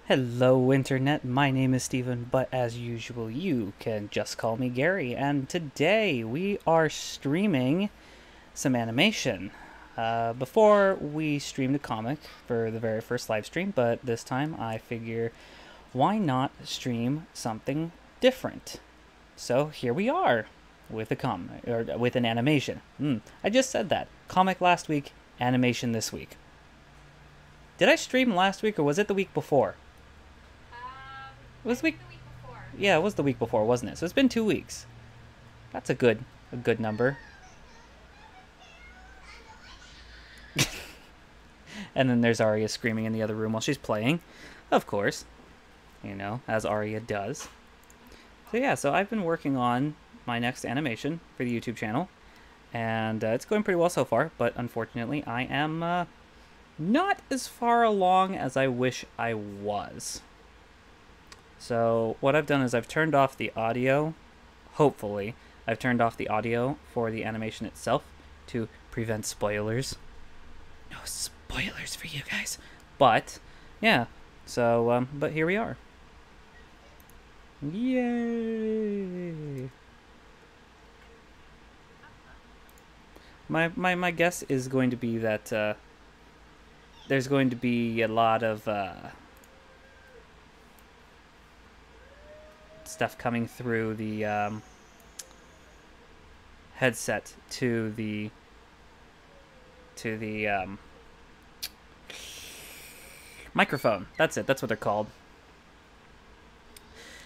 Hello, Internet. My name is Steven, but as usual, you can just call me Gary. And today we are streaming some animation. Before we streamed a comic for the very first live stream, but this time I figure why not stream something different? So here we are with a comic or with an animation. I just said that. Comic last week, animation this week. Did I stream last week or was it the week before? It was The week before. Yeah, it was the week before, wasn't it? So it's been 2 weeks. That's a good number. And then there's Arya screaming in the other room while she's playing, of course. As Arya does. So yeah, so I've been working on my next animation for the YouTube channel, and it's going pretty well so far. But unfortunately, I am not as far along as I wish I was. So what I've done is I've turned off the audio. Hopefully, I've turned off the audio for the animation itself to prevent spoilers. No spoilers for you guys. But, yeah. So, but here we are. Yay! My guess is going to be that there's going to be a lot of stuff coming through the headset to the microphone. That's it. That's what they're called.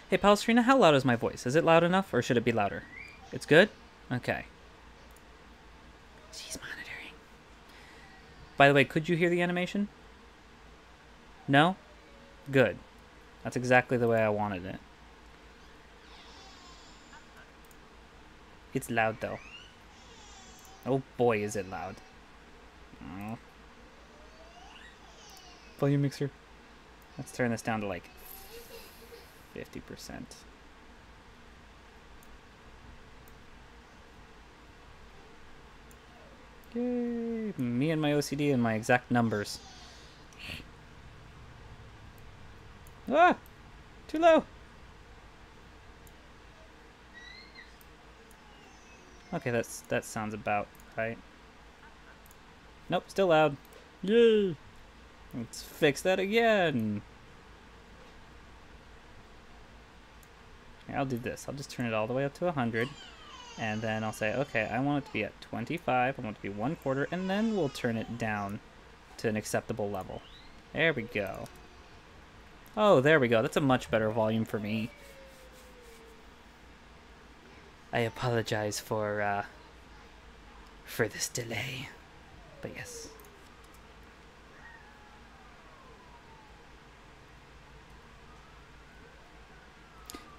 Hey, Palestrina, how loud is my voice? Is it loud enough, or should it be louder? It's good? Okay. She's monitoring. By the way, could you hear the animation? No? Good. That's exactly the way I wanted it. It's loud, though. Oh boy, is it loud. Oh. Volume mixer. Let's turn this down to like 50%. Yay! Me and my OCD and my exact numbers. Ah! Too low! Okay, that sounds about right. Nope, still loud. Yay! Let's fix that again. Here, I'll do this. I'll just turn it all the way up to 100. And then I'll say, okay, I want it to be at 25. I want it to be 1/4. And then we'll turn it down to an acceptable level. There we go. Oh, there we go. That's a much better volume for me. I apologize for this delay. But yes.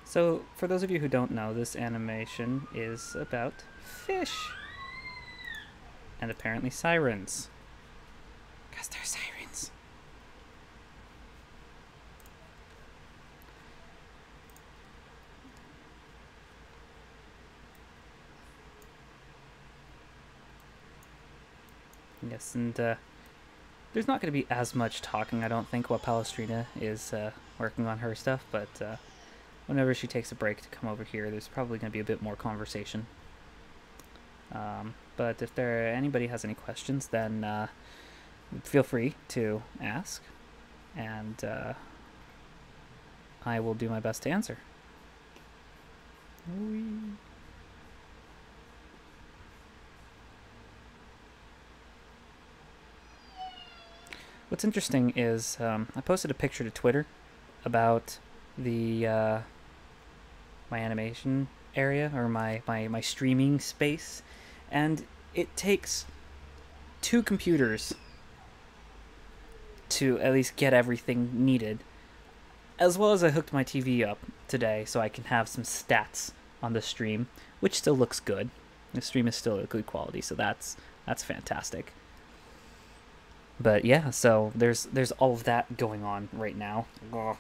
So, for those of you who don't know, this animation is about fish. And apparently sirens. Because they're sirens. Yes, and there's not going to be as much talking, I don't think, while Palestrina is working on her stuff, but whenever she takes a break to come over here, there's probably going to be a bit more conversation. But if anybody has any questions, then feel free to ask, and I will do my best to answer. What's interesting is I posted a picture to Twitter about the my animation area, or my streaming space, and it takes 2 computers to at least get everything needed, as well as I hooked my TV up today so I can have some stats on the stream, which still looks good. The stream is still at good quality, so that's fantastic. But yeah, so there's all of that going on right now. Ugh.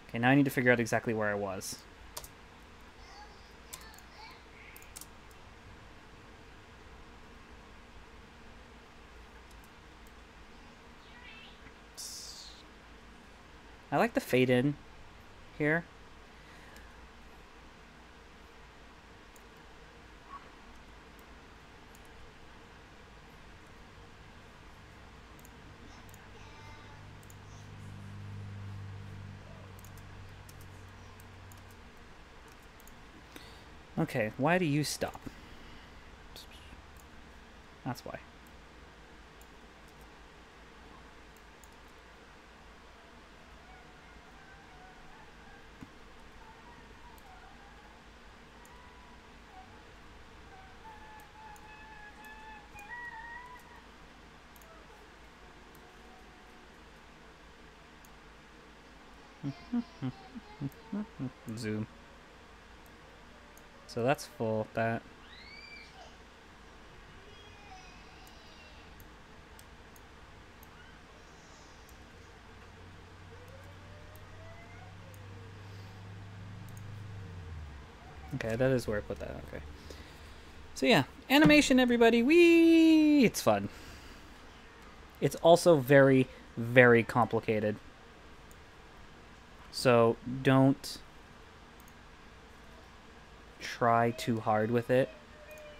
Okay, now I need to figure out exactly where I was. I like the fade in here. Okay, why do you stop? That's why. Zoom. So that's full. That. Okay, that is where I put that. Okay. So yeah, animation, everybody. Whee! It's fun. It's also very, very complicated. So don't try too hard with it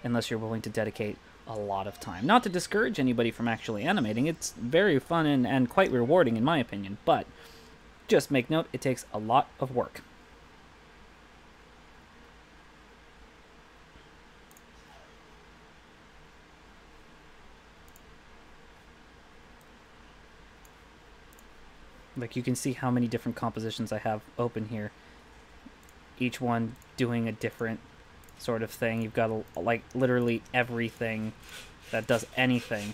unless you're willing to dedicate a lot of time. Not to discourage anybody from actually animating. It's very fun and quite rewarding in my opinion, but just make note, it takes a lot of work. Like, you can see how many different compositions I have open here. Each one doing a different sort of thing. You've got, like, literally everything that does anything.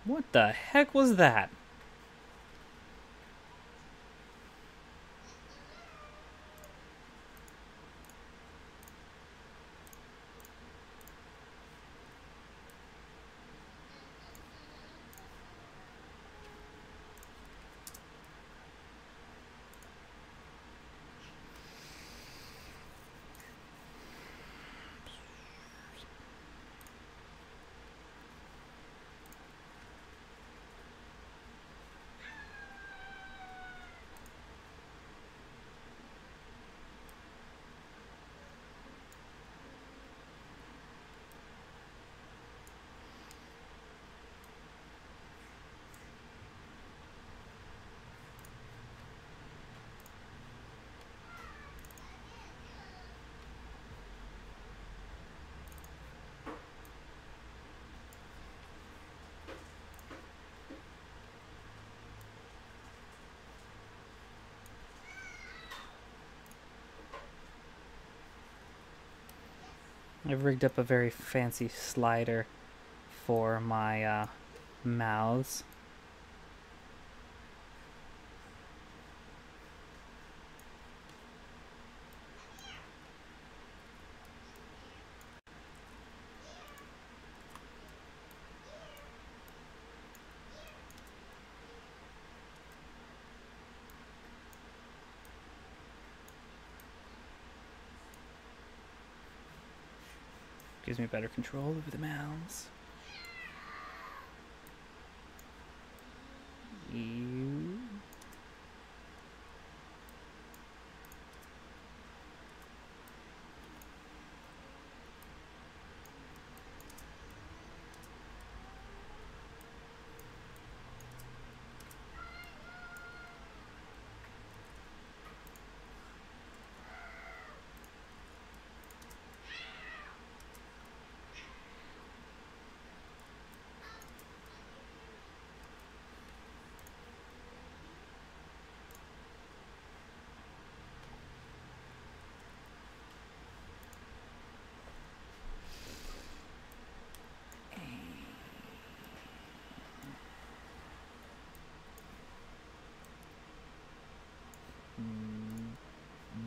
What the heck was that? I've rigged up a very fancy slider for my mouths. Gives me better control over the mouths. You.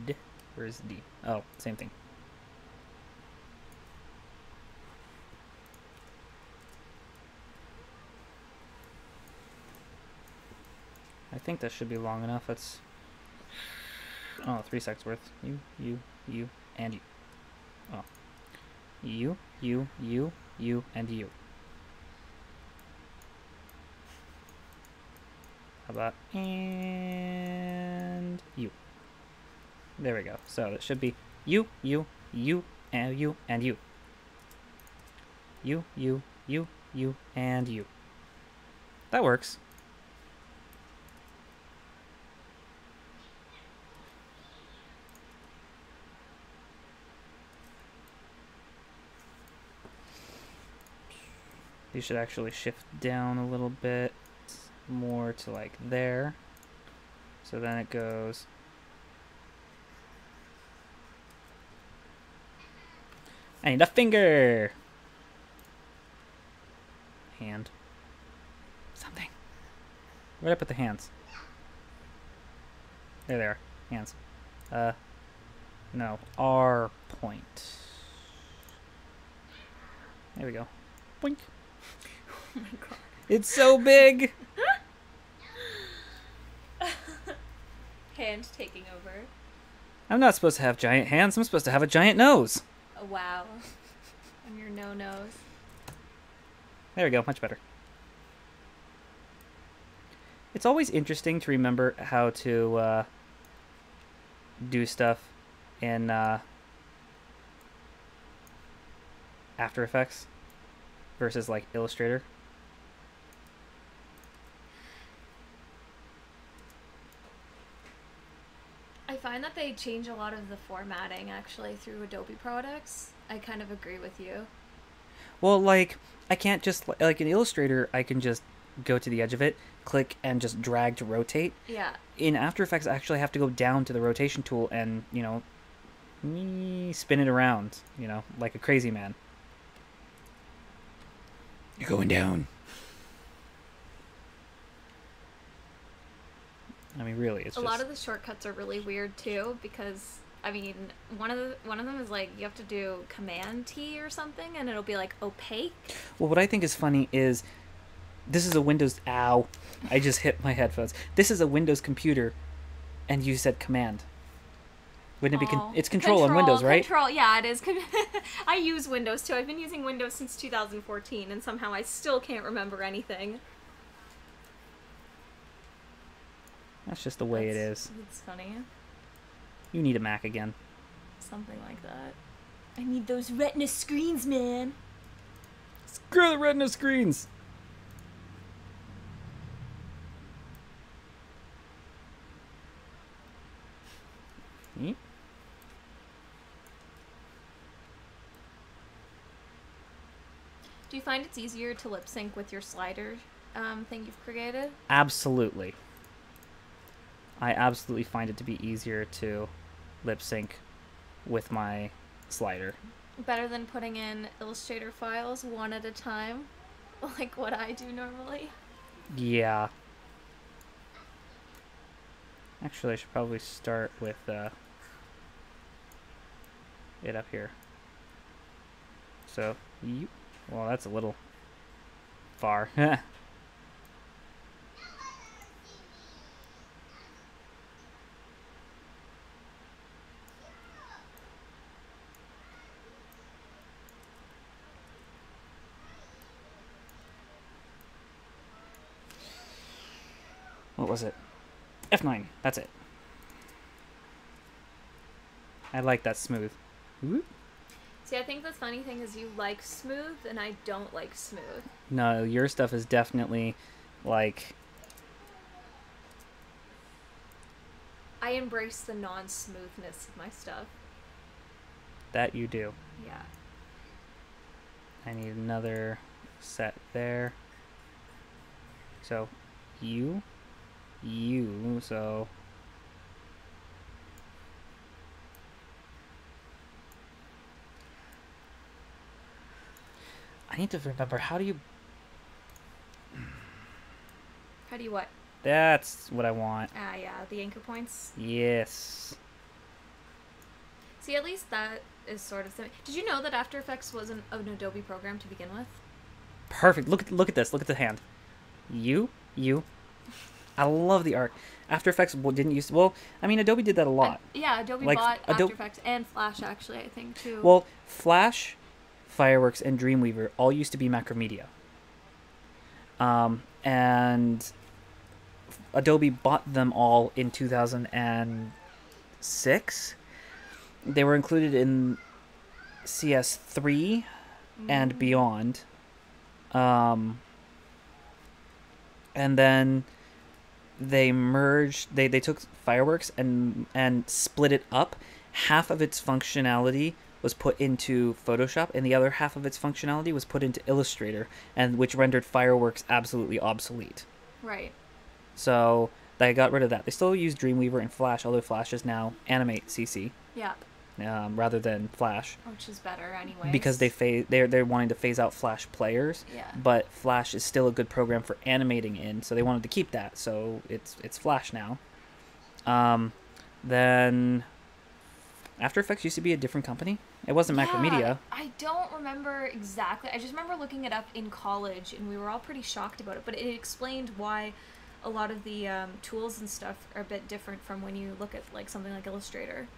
D. Where's D? Oh, same thing. I think that should be long enough. That's 3 seconds worth. You, and you. Oh. You, and you. How about and you? There we go. So it should be you, and you, and you. You, and you. That works. These should actually shift down a little bit more to like there. So then it goes. I need a finger. Hand. Something. Where'd I put the hands? There they are. Hands. No. R point. There we go. Boink. Oh my god. It's so big! Hand taking over. I'm not supposed to have giant hands. I'm supposed to have a giant nose. Oh, wow. On your no-nose. There we go. Much better. It's always interesting to remember how to do stuff in After Effects versus like Illustrator. I find that they change a lot of the formatting actually through Adobe products. I kind of agree with you. Well, like, I can't just, like in Illustrator, I can just go to the edge of it, click, and just drag to rotate. Yeah. In After Effects, I actually have to go down to the rotation tool and, you know, spin it around, you know, like a crazy man. You're going down. I mean, really, it's a just... lot of the shortcuts are really weird too, because I mean, one of them is like you have to do Command T or something, and it'll be like opaque. Well, what I think is funny is this is a Windows. Ow! I just hit my headphones. This is a Windows computer, and you said Command. Wouldn't it be? It's Control on Windows, right? Control, yeah, it is. I use Windows too. I've been using Windows since 2014, and somehow I still can't remember anything. That's just the way it is. It's funny. You need a Mac again. Something like that. I need those Retina screens, man. Screw the Retina screens. Hmm? Do you find it's easier to lip sync with your slider thing you've created? Absolutely. I absolutely find it to be easier to lip sync with my slider. Better than putting in Illustrator files one at a time, like what I do normally. Yeah. Actually, I should probably start with it up here. So, well, that's a little far. What was it? F9. That's it. I like that smooth. Whoop. See, I think the funny thing is you like smooth, and I don't like smooth. No, your stuff is definitely, like... I embrace the non-smoothness of my stuff. That you do. Yeah. I need another set there. So, you, so... I need to remember, how do you... How do you what? That's what I want. Ah, yeah, the anchor points. Yes. See, at least that is sort of... Did you know that After Effects was an Adobe program to begin with? Perfect. Look at this. Look at the hand. You. I love the art. After Effects didn't use... Well, I mean, Adobe did that a lot. Yeah, Adobe like, bought After Effects and Flash, actually, I think, too. Well, Flash, Fireworks, and Dreamweaver all used to be Macromedia. And Adobe bought them all in 2006. They were included in CS3 and beyond. And then they merged. They took Fireworks and split it up. Half of its functionality was put into Photoshop, and the other half of its functionality was put into Illustrator, and which rendered Fireworks absolutely obsolete. Right. So they got rid of that. They still use Dreamweaver and Flash, although Flash is now Animate CC. Yeah. Rather than Flash, which is better anyway. because they're wanting to phase out Flash players. Yeah. But Flash is still a good program for animating in, so they wanted to keep that. So it's Flash now. Then After Effects used to be a different company. It wasn't Macromedia. I don't remember exactly. I just remember looking it up in college, and we were all pretty shocked about it. But it explained why a lot of the tools and stuff are a bit different from when you look at like something like Illustrator.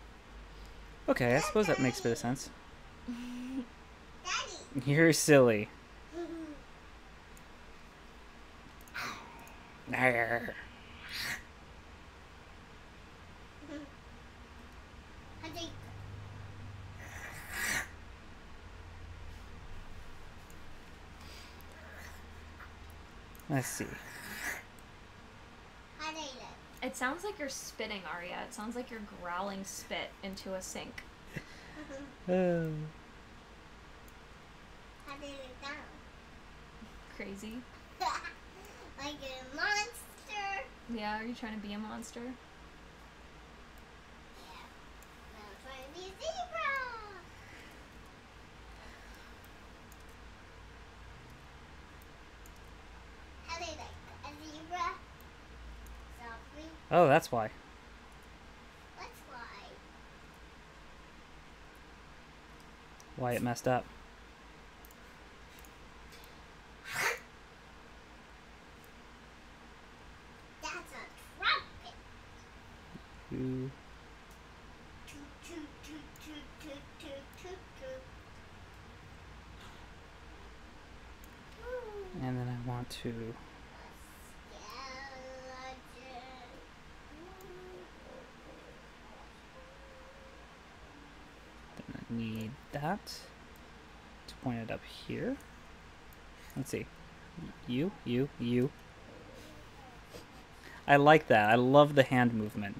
Okay, I suppose that makes a bit of sense. Daddy. You're silly. Arr. Let's see. It sounds like you're spitting, Arya. It sounds like you're growling spit into a sink. Crazy. Like a monster. Yeah, are you trying to be a monster? Yeah. Now I'm trying to be a zebra. How do you like a zebra? Softly. Oh, that's why. That's why. Why it messed up. That's a trumpet. Ooh. Toot, toot, toot, toot, toot, toot, toot, toot. Ooh. And then I want to... Then I need that to point it up here. Let's see. You. I like that. I love the hand movement.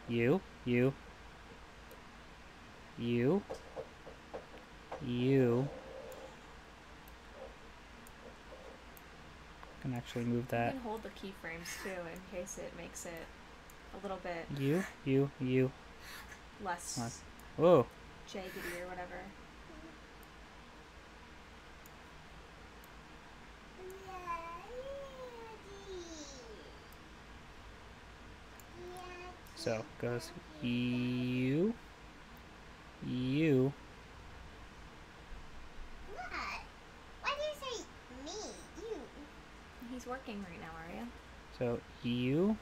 You. Can actually move You that. can hold the keyframes too in case it makes it a little bit You. less Whoa. jaggedy or whatever. So goes you. What? Why do you say me? You. He's working right now, Arya. So you.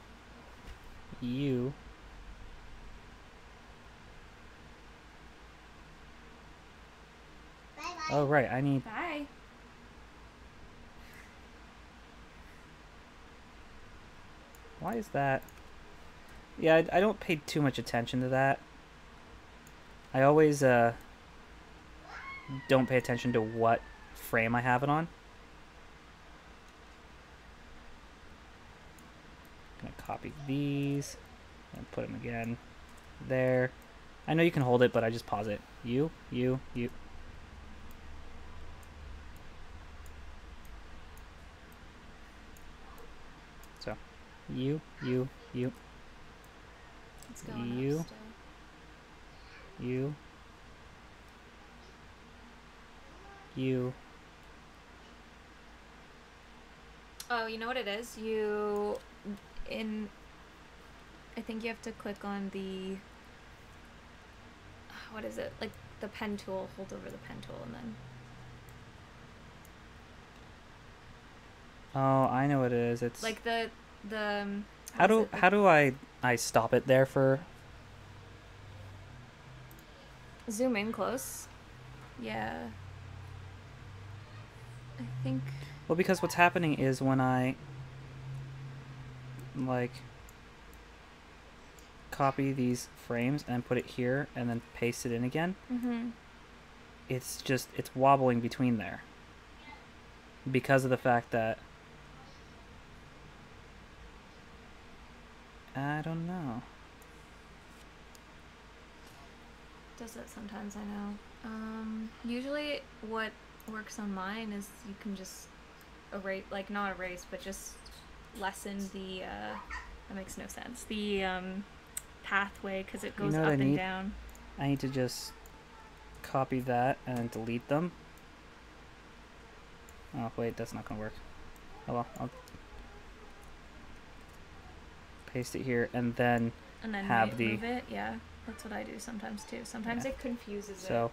Bye bye. Oh right, I need. Bye. Why is that? Yeah, I don't pay too much attention to that. I always don't pay attention to what frame I have it on. Gonna copy these and put them again there. I know you can hold it, but I just pause it. You. So, you. It's going You. up still. You. Oh, you know what it is? I think you have to click on the, what is it? Like the pen tool, hold over the pen tool and then. Oh, I know what it is. It's Like the how do I stop it there for? zoom in close? Yeah. I think. Well, because what's happening is when I like copy these frames and put it here and then paste it in again, it's wobbling between there because of the fact that I don't know. Does it sometimes, I know. Usually what works on mine is you can just erase, like not erase, but just lessen the, that makes no sense, the pathway, because it goes You know up what I and need? down. I need to just copy that and then delete them. Oh, wait, that's not going to work. Oh well, I'll paste it here and then have move it, yeah. That's what I do sometimes too. Sometimes it confuses it. So,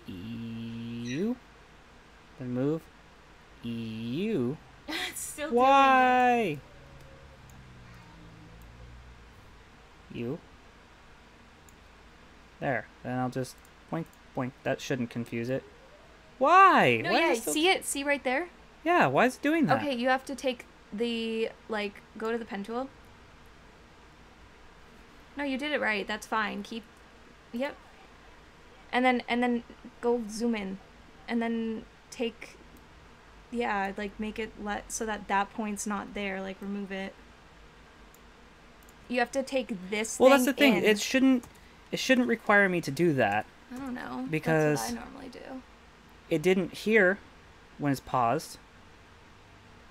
EU, then move, EU. It's still Why? U. There. Then I'll just boink, boink. That shouldn't confuse it. Why? No, Why yeah, is it still... see it? See right there? Yeah, why is it doing that? Okay, you have to take the, like, go to the pen tool. No, you did it right. That's fine. Keep, yep. And then go zoom in. And then take, yeah, like, make it so that point's not there. Like, remove it. You have to take this thing. Well, that's the thing. in. It shouldn't require me to do that. I don't know. Because that's what I normally do. It didn't here when it's paused.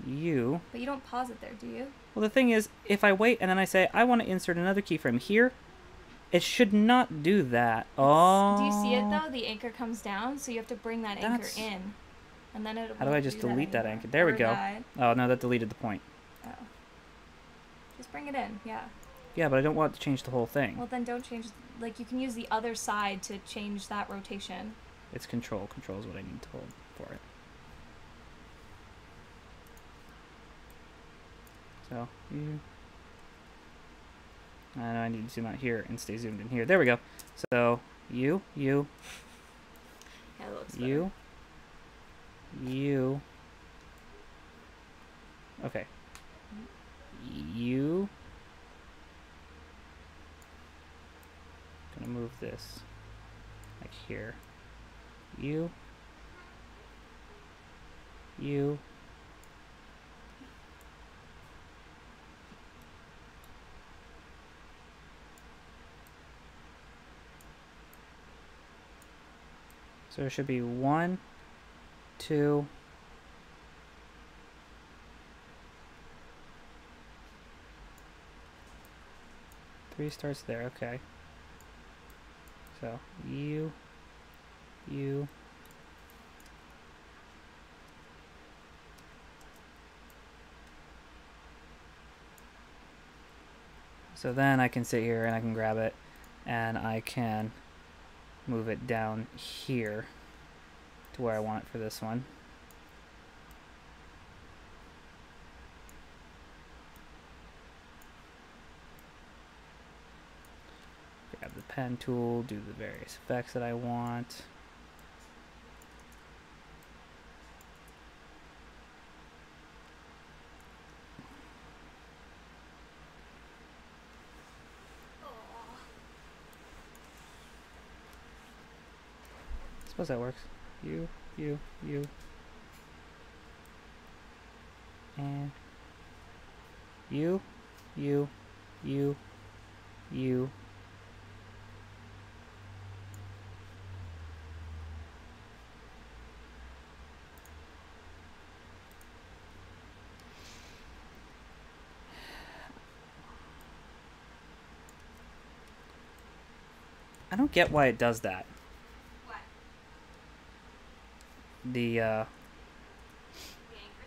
U. But you don't pause it there, do you? Well, the thing is, if I wait and then I say, I want to insert another keyframe here, it should not do that. Oh. Do you see it, though? The anchor comes down, so you have to bring that anchor in. And then it How do I just delete that anchor? There we go. Oh, no, that deleted the point. Oh. Just bring it in, yeah. Yeah, but I don't want to change the whole thing. Well, then don't change... Like, you can use the other side to change that rotation. It's control. Control is what I need to hold for it. So, you... I know I need to zoom out here and stay zoomed in here. There we go. So, you. Yeah, that looks better. You. Okay. You. Gonna move this like here. You. So there should be 1, 2, 3 starts there, okay. So, you. So then I can sit here and I can grab it and I can move it down here to where I want it for this one. Grab the pen tool, do the various effects that I want. Suppose that works. You. And you. I don't get why it does that. What? The anchor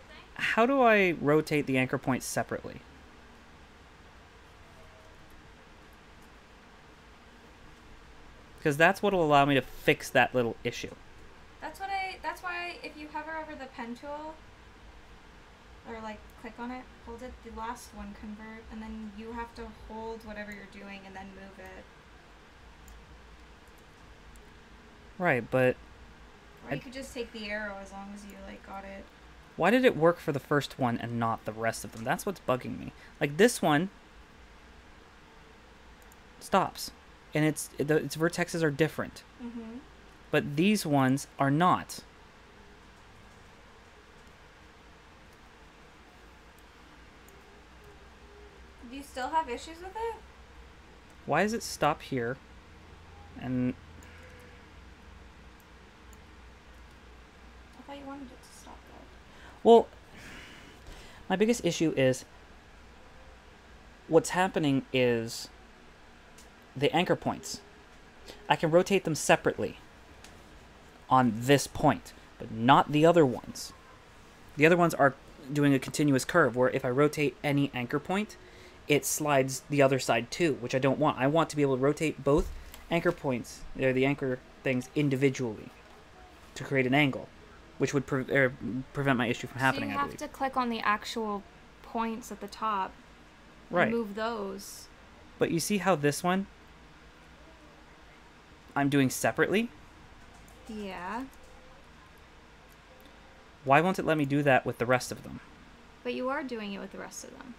thing? how do I rotate the anchor points separately? Because that's what will allow me to fix that little issue. That's why if you hover over the pen tool, or like click on it, hold it, the last one convert, and then you have to hold whatever you're doing and then move it. Right, but... Or you could just take the arrow as long as you like got it. Why did it work for the first one and not the rest of them? That's what's bugging me. Like, this one stops, and its vertexes are different. Mm-hmm. But these ones are not. Do you still have issues with it? Why does it stop here? And I thought you wanted it to stop there. well, my biggest issue is what's happening is the anchor points. I can rotate them separately on this point, but not the other ones. The other ones are doing a continuous curve where if I rotate any anchor point, it slides the other side too, which I don't want. I want to be able to rotate both anchor points, or the anchor things, individually to create an angle, which would prevent my issue from happening, So I you have believe. to click on the actual points at the top and Right. move those. But you see how this one I'm doing separately? Yeah. Why won't it let me do that with the rest of them? But you are doing it with the rest of them.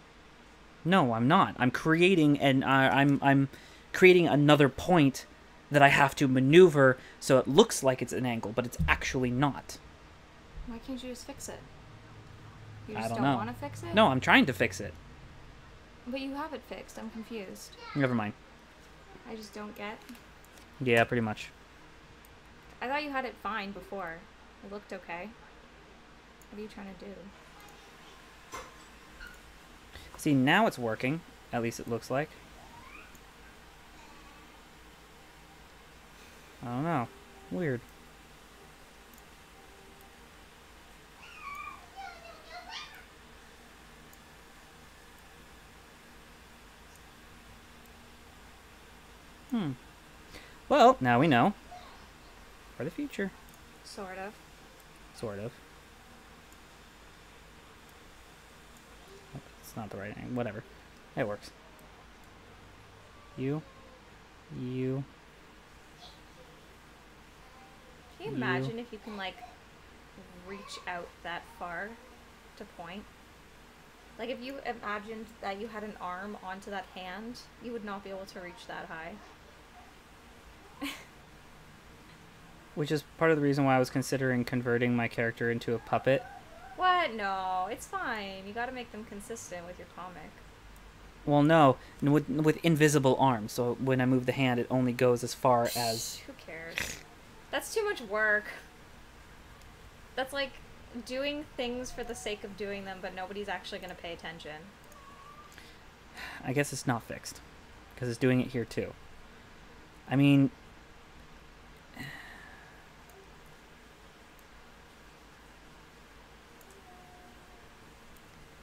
No, I'm not. I'm creating I'm creating another point that I have to maneuver so it looks like it's an angle, but it's actually not. Why can't you just fix it? You I just don't know. want to fix it? No, I'm trying to fix it. But you have it fixed. I'm confused. Never mind. I just don't get. Yeah, pretty much. I thought you had it fine before. It looked okay. What are you trying to do? See, now it's working. At least it looks like. I don't know. Weird. Well, now we know. For the future. Sort of. Sort of. It's not the right angle. Whatever. It works. You. Can you imagine if you can, like, reach out that far to point? Like, if you imagined that you had an arm onto that hand, you would not be able to reach that high. Which is part of the reason why I was considering converting my character into a puppet. What? No, it's fine. You gotta make them consistent with your comic. Well, no, with invisible arms. So when I move the hand, it only goes as far as... Who cares? That's too much work. That's like doing things for the sake of doing them, but nobody's actually gonna pay attention. I guess it's not fixed. Because it's doing it here, too. I mean...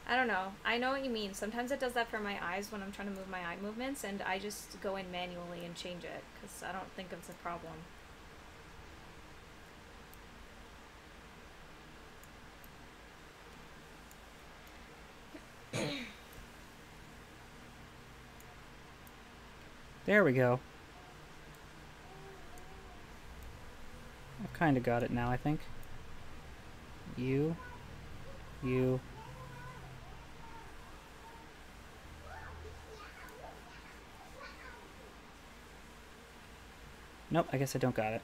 I don't know. I know what you mean. Sometimes it does that for my eyes when I'm trying to move my eye movements, and I just go in manually and change it, because I don't think it's a problem. There we go. I've kind of got it now, I think. You. Nope, I guess I don't got it.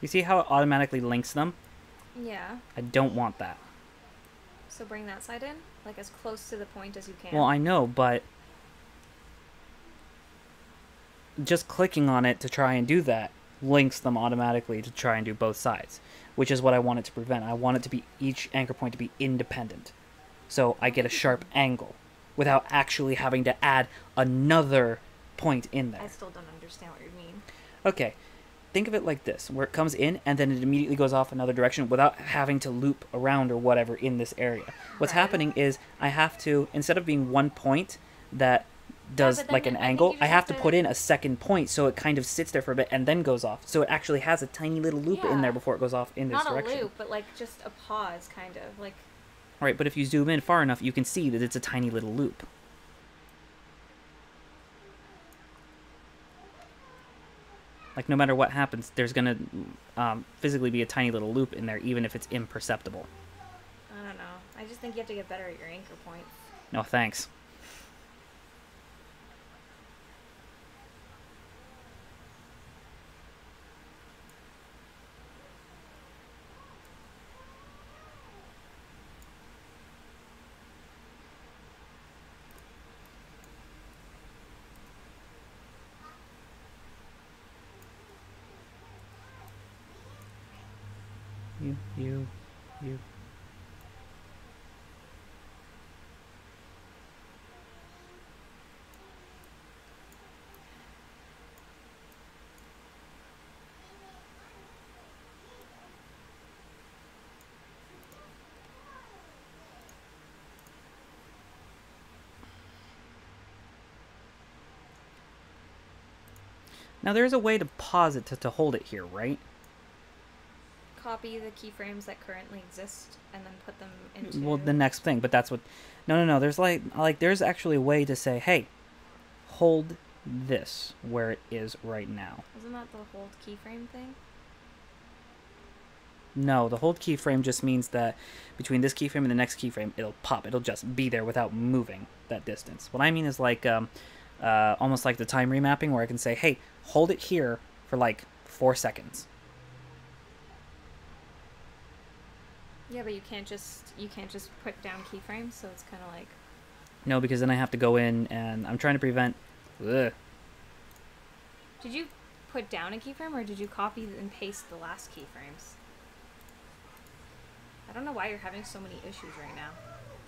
You see how it automatically links them? Yeah. I don't want that. So bring that side in, like as close to the point as you can. Well, I know, but just clicking on it to try and do that links them automatically to try and do both sides, which is what I want it to prevent. I want it to be each anchor point to be independent, so I get a sharp angle without actually having to add another point in there. I still don't understand what you mean. Okay, think of it like this, where it comes in and then it immediately goes off another direction without having to loop around or whatever in this area. What's Right. happening is I have to, instead of being one point that does but like then an I think angle, you I just have have to put to- in a second point so it kind of sits there for a bit and then goes off. So it actually has a tiny little loop in there Yeah. before it goes off in this Not direction. a loop, but like just a pause, kind of like. Right, but if you zoom in far enough, you can see that it's a tiny little loop. Like, no matter what happens, there's going to physically be a tiny little loop in there, even if it's imperceptible. I don't know. I just think you have to get better at your anchor points. No, thanks. You. Now, there's a way to pause it to hold it here, right? Copy the keyframes that currently exist and then put them into. Well, the next thing, but that's what... No. There's there's actually a way to say, hey, hold this where it is right now. Isn't that the hold keyframe thing? No, the hold keyframe just means that between this keyframe and the next keyframe, it'll pop. It'll just be there without moving that distance. What I mean is like almost like the time remapping where I can say, hey, hold it here for like 4 seconds. Yeah, but you can't just put down keyframes, so it's kind of like. No, because then I have to go in and I'm trying to prevent... Ugh. Did you put down a keyframe or did you copy and paste the last keyframes? I don't know why you're having so many issues right now.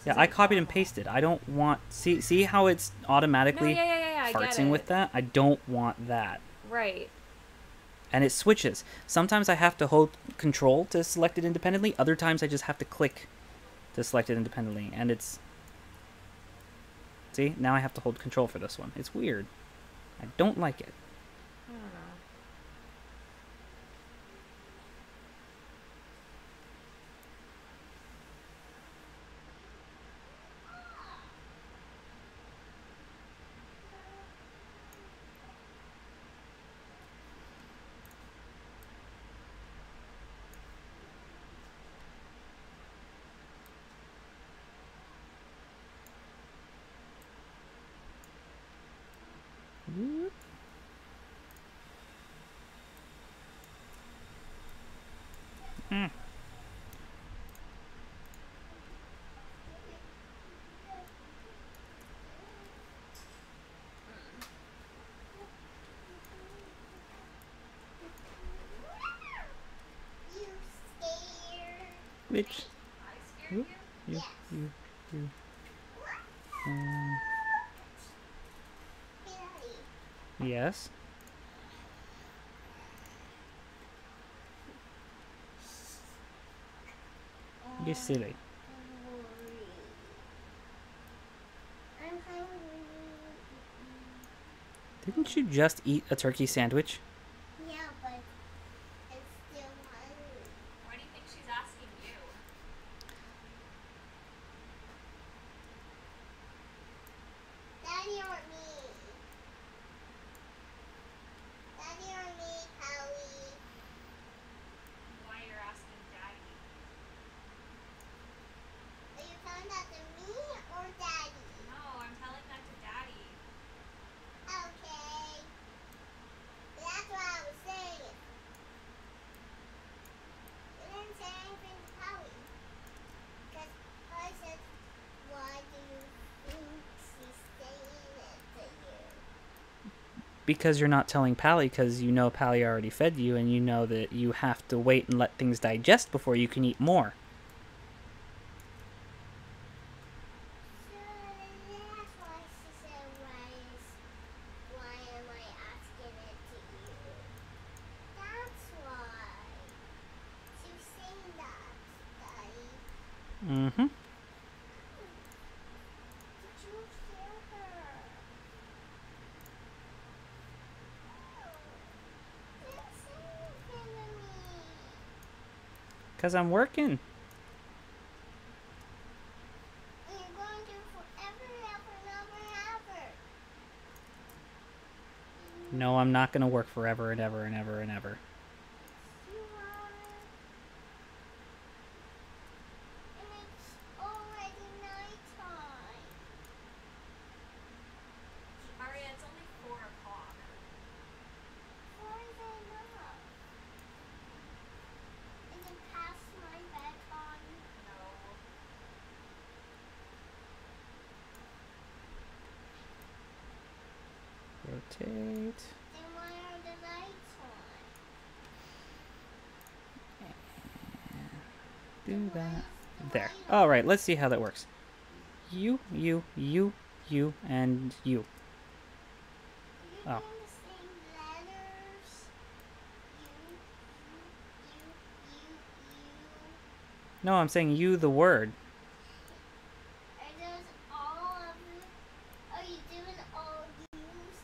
Yeah, I copied and pasted. I don't want... See how it's automatically I get fartsing it. with that? I don't want that. Right. And it switches. Sometimes I have to hold control to select it independently. Other times I just have to click to select it independently. And it's... See? Now I have to hold control for this one. It's weird. I don't like it. I don't know. Mm. You scared? Which... I scared you? You. Billy. Yes. You're silly. I'm hungry. Didn't you just eat a turkey sandwich? Yeah, but I'm still hungry. Why do you think she's asking you? Daddy or me? Daddy or me, Polly? Why you're asking Daddy? Are you telling that to me or Daddy? No, I'm telling that to Daddy. Okay. That's what I was saying. You didn't say anything to Polly. Because I said, why do you think she's saying it to you? Because you're not telling Pally because you know Pally already fed you and you know that you have to wait and let things digest before you can eat more. So that's why she said, why am I asking it to you? That's why. She's saying that, Daddy. Mm-hmm. Did you hear her? Because I'm working. And you're going to forever and ever and ever and ever. No, I'm not going to work forever and ever and ever and ever. You are. And it's already nighttime. Aria, it's only 4 o'clock. Four is enough. Is it past my bedtime? No. Rotate. Then why are the lights on? Do Why that. is the There. light on? All right, let's see how that works. You, and you. You're Oh. doing the same letters. You. No, I'm saying you, the word. Are those all of them? Are you doing all U's?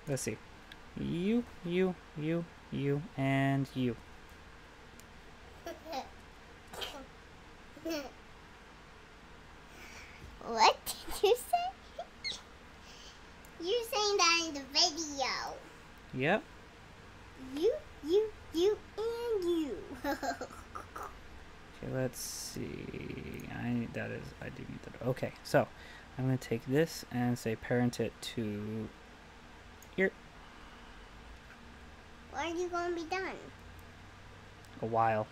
Let's see. You, and you. What did you say? You're saying that in the video. Yep. You, and you. Okay, let's see. I do need that. Okay, so I'm gonna take this and say parent it to here. When are you going to be done? A while.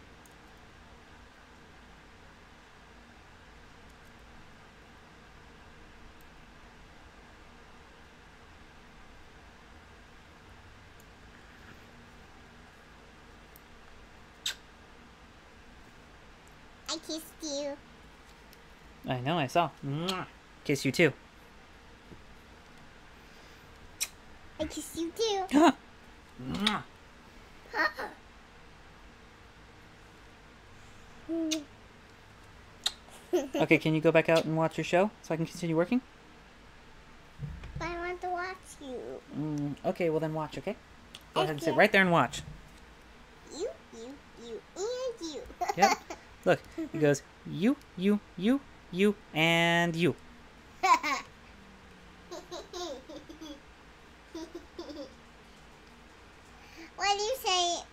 I kissed you. I know, I saw. Mwah. Kiss you too. I kissed you too. Mwah. Okay, can you go back out and watch your show so I can continue working? But I want to watch you. Okay, well then watch, okay? Go ahead and sit Okay. right there and watch. You, and you. Yep. Look, it goes you, and you. What do you say?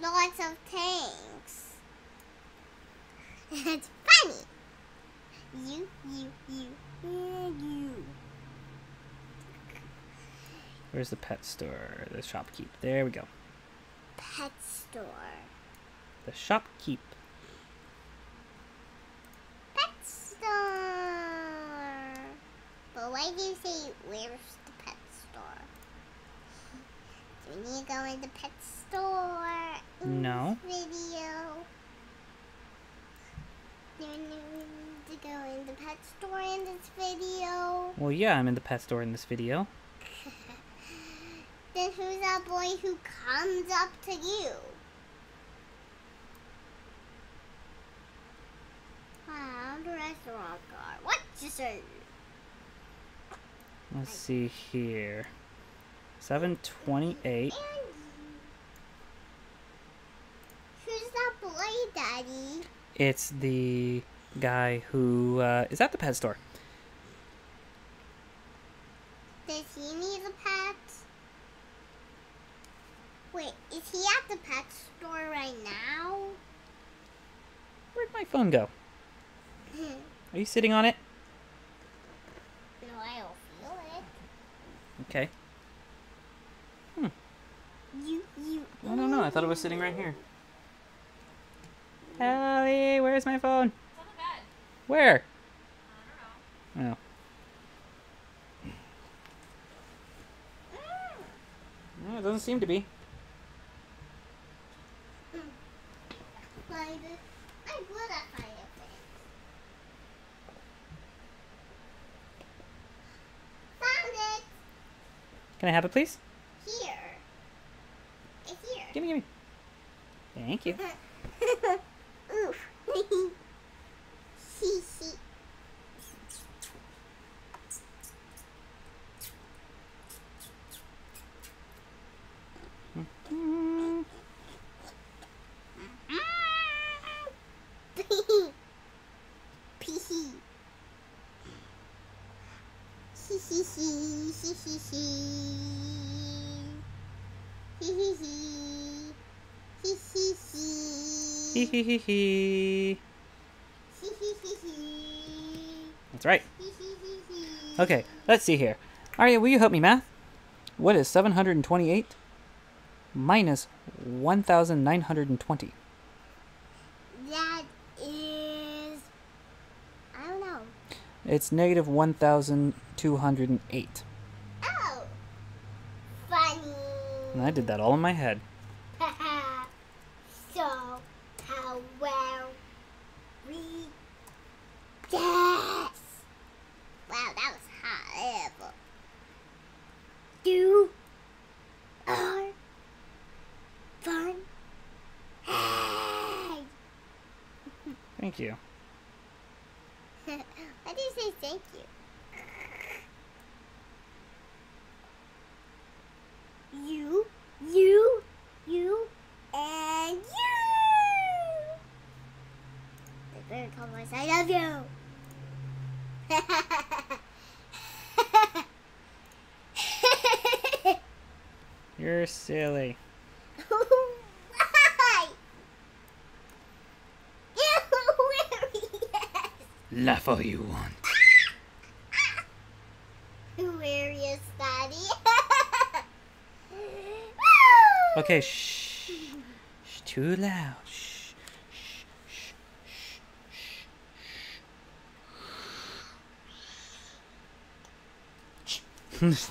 Lots of things. It's funny. You, and you. Where's the pet store? The shopkeep. There we go. Pet store. The shopkeep. Pet store. But why do you say where's the pet store? Do we need to go in the pet store in No. this video? Do we need to go in the pet store in this video? Well, yeah, I'm in the pet store in this video. Then who's that boy who comes up to you? Wow, the restaurant car. What you say? Let's see here. 7:28. And who's that boy, Daddy? It's the guy who is at the pet store. Does he need a pet? Wait, is he at the pet store right now? Where'd my phone go? Are you sitting on it? No, I don't feel it. Okay. You. I don't know. I thought it was sitting right here. Allie, where's my phone? It's on the bed. Where? I don't know. Oh. No, it doesn't seem to be. Find it. I'm good at finding things. Found it. Can I have it, please? Here. It's here. Gimme. Thank you. Oof. See. hee hee. Hee hee hee. Hee hee hee. Hee hee hee hee. Hee hee hee hee. That's right. Hee hee hee hee. Okay, let's see here. Arya, will you help me math? What is 728 minus 1,920? That is, I don't know. It's negative 1,208. Oh, funny. And I did that all in my head. So, how well we guess? Wow, that was horrible. You are fun. Hey. Thank you. Why did you say thank you? You, and you. The bird called us, I love you. You're silly. Why? Yes. Laugh all you want. Where is Daddy? Okay, shh. Shh, too loud. Shh. Shh. Shh.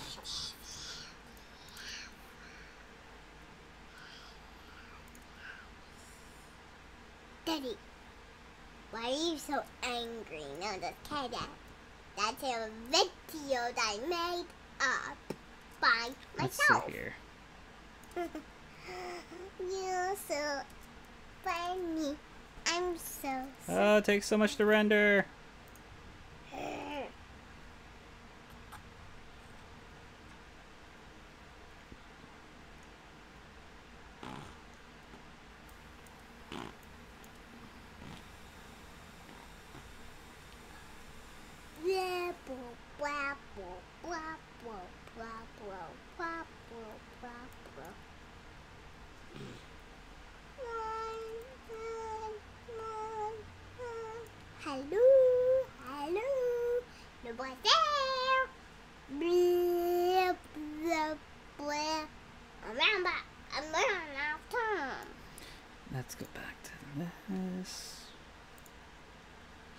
Daddy, why are you so angry? No, just kidding. That's a video that I made up by Let's myself. see here. You're so funny. I'm so Oh, it takes so much to render. Hello, nobody's there. Blah, blah, blah. Remember, I'm running out of time. Let's go back to this.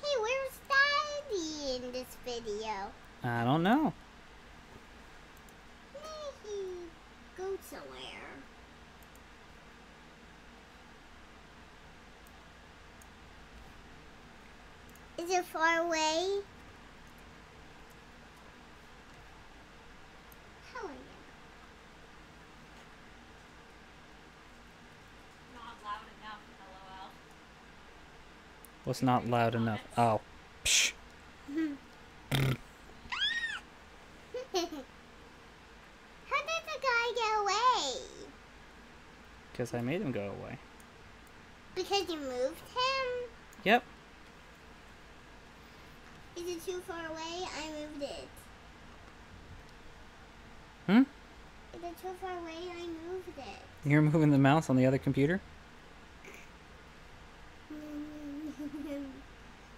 Hey, where's Daddy in this video? I don't know. Maybe go somewhere. Is it far away? How are you? Not loud enough, LOL. What's not loud enough? Oh. Psh. How did the guy get away? Because I made him go away. Because you moved him? Yep. Is it too far away? I moved it. Hmm? Is it too far away? I moved it. You're moving the mouse on the other computer?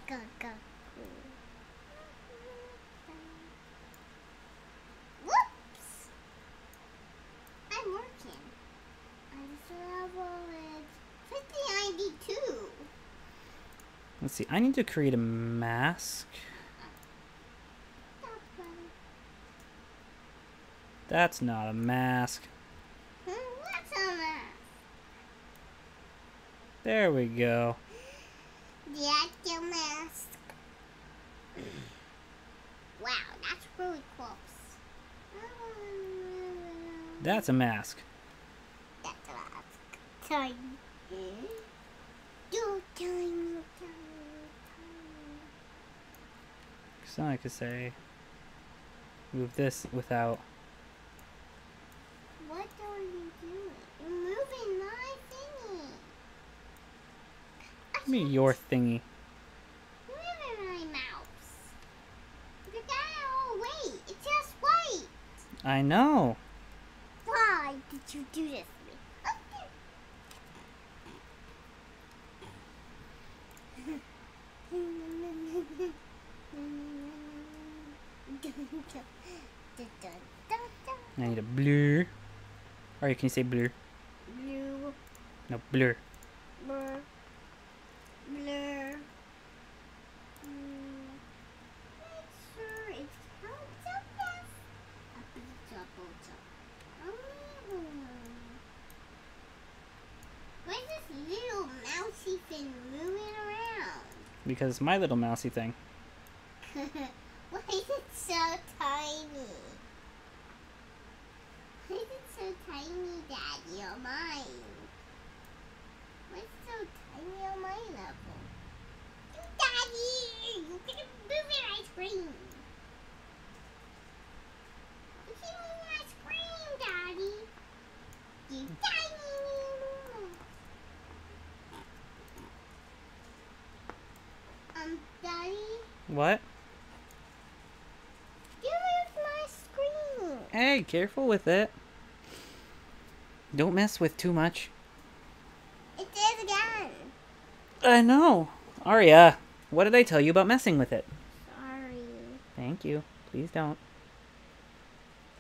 Go, go. Whoops! I'm working. I'm level at 5092. Let's see. I need to create a mask. That's not a mask. What's on that? There we go. That's your mask. Wow, that's really close. That's a mask. That's a mask. Tiny. You tiny. So I could say, move this without. What are you doing? You're moving my thingy. Give me your thingy. You're moving my mouse. Oh, wait. It's just white. I know. Why did you do this to me? I need a blur. Or can you say blur? Blue, No, blur. blur, blur. Make sure it's counts up fast. Why is this little mousy thing moving around? Because it's my little mousy thing. Why is it so tiny? Why is it so tiny, Daddy, on mine? Why is it so tiny on my level? Daddy, you can move your ice cream. You can move your ice cream, Daddy. You tiny little. Daddy, What? you moved my screen. Hey, careful with it. Don't mess with too much. It did again. I know. Aria, what did I tell you about messing with it? Sorry. Thank you. Please don't.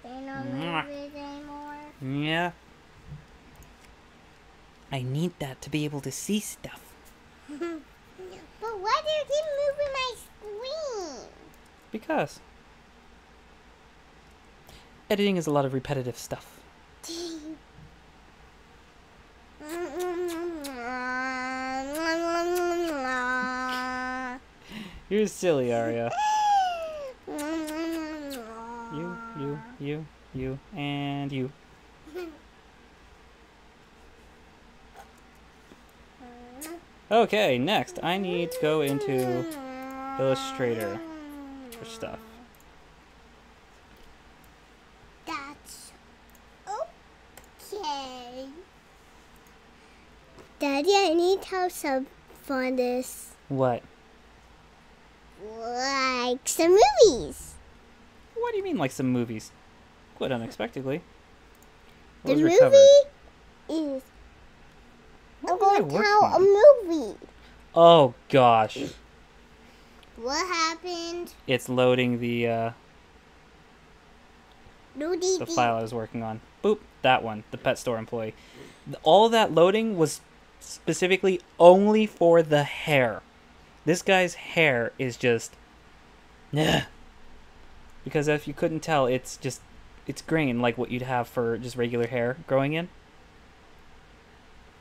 They don't Mwah. move it anymore. Yeah. I need that to be able to see stuff. But why do you keep moving my screen? Because editing is a lot of repetitive stuff. You're silly, Aria. You, and you. Okay, next I need to go into Illustrator for stuff. That's okay. Daddy, I need to have some fun this. What? Like some movies. What do you mean, like some movies? Quite unexpectedly. The What was movie recovered? is What I'm was I going to working tell a on? movie. Oh gosh, What happened? it's loading the Rudy file I was working on. Boop, that one, the pet store employee. All that loading was specifically only for the hair. This guy's hair is just, yeah. Because if you couldn't tell, it's green like what you'd have for just regular hair growing in.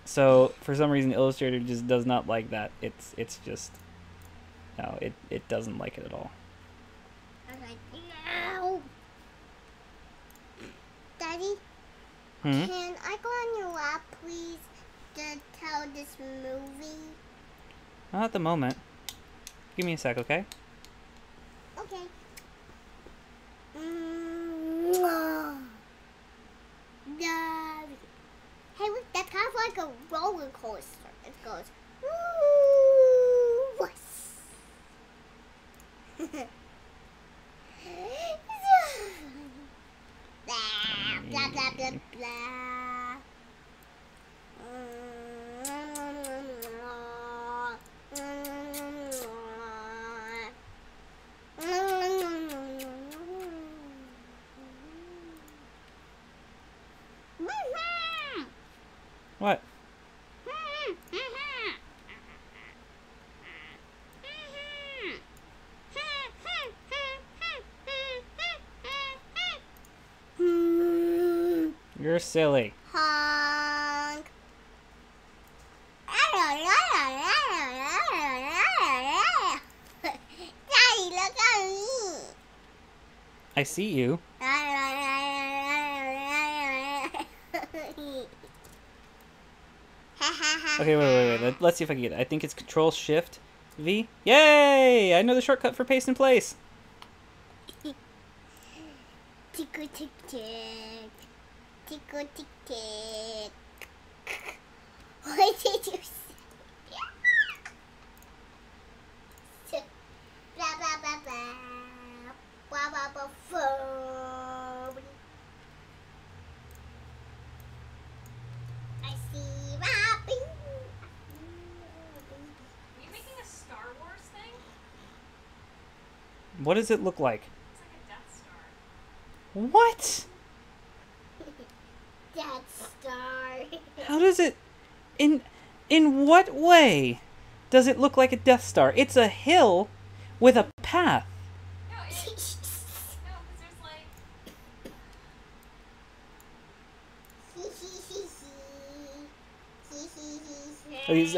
So for some reason, Illustrator just does not like that. It's just, no, it doesn't like it at all. I'm like, no. Daddy, Hmm? can I go on your lap, please, to tell this movie? Not at the moment. Give me a sec, okay? Okay. Daddy. Hey, look, that's kind of like a roller coaster. It goes, woo, wuss. Blah, blah, blah, blah, blah. What? You're silly. Honk. Daddy, look at me. I see you. Okay, wait. Let's see if I can get it. I think it's Control Shift V. Yay! I know the shortcut for paste in place. Tickle tick tick. Tickle tick tick. What did you say? Blah blah blah blah. Blah blah blah. What does it look like? It's like a Death Star. What? Death Star. How does it... In what way does it look like a Death Star? It's a hill with a path. No, because there's like.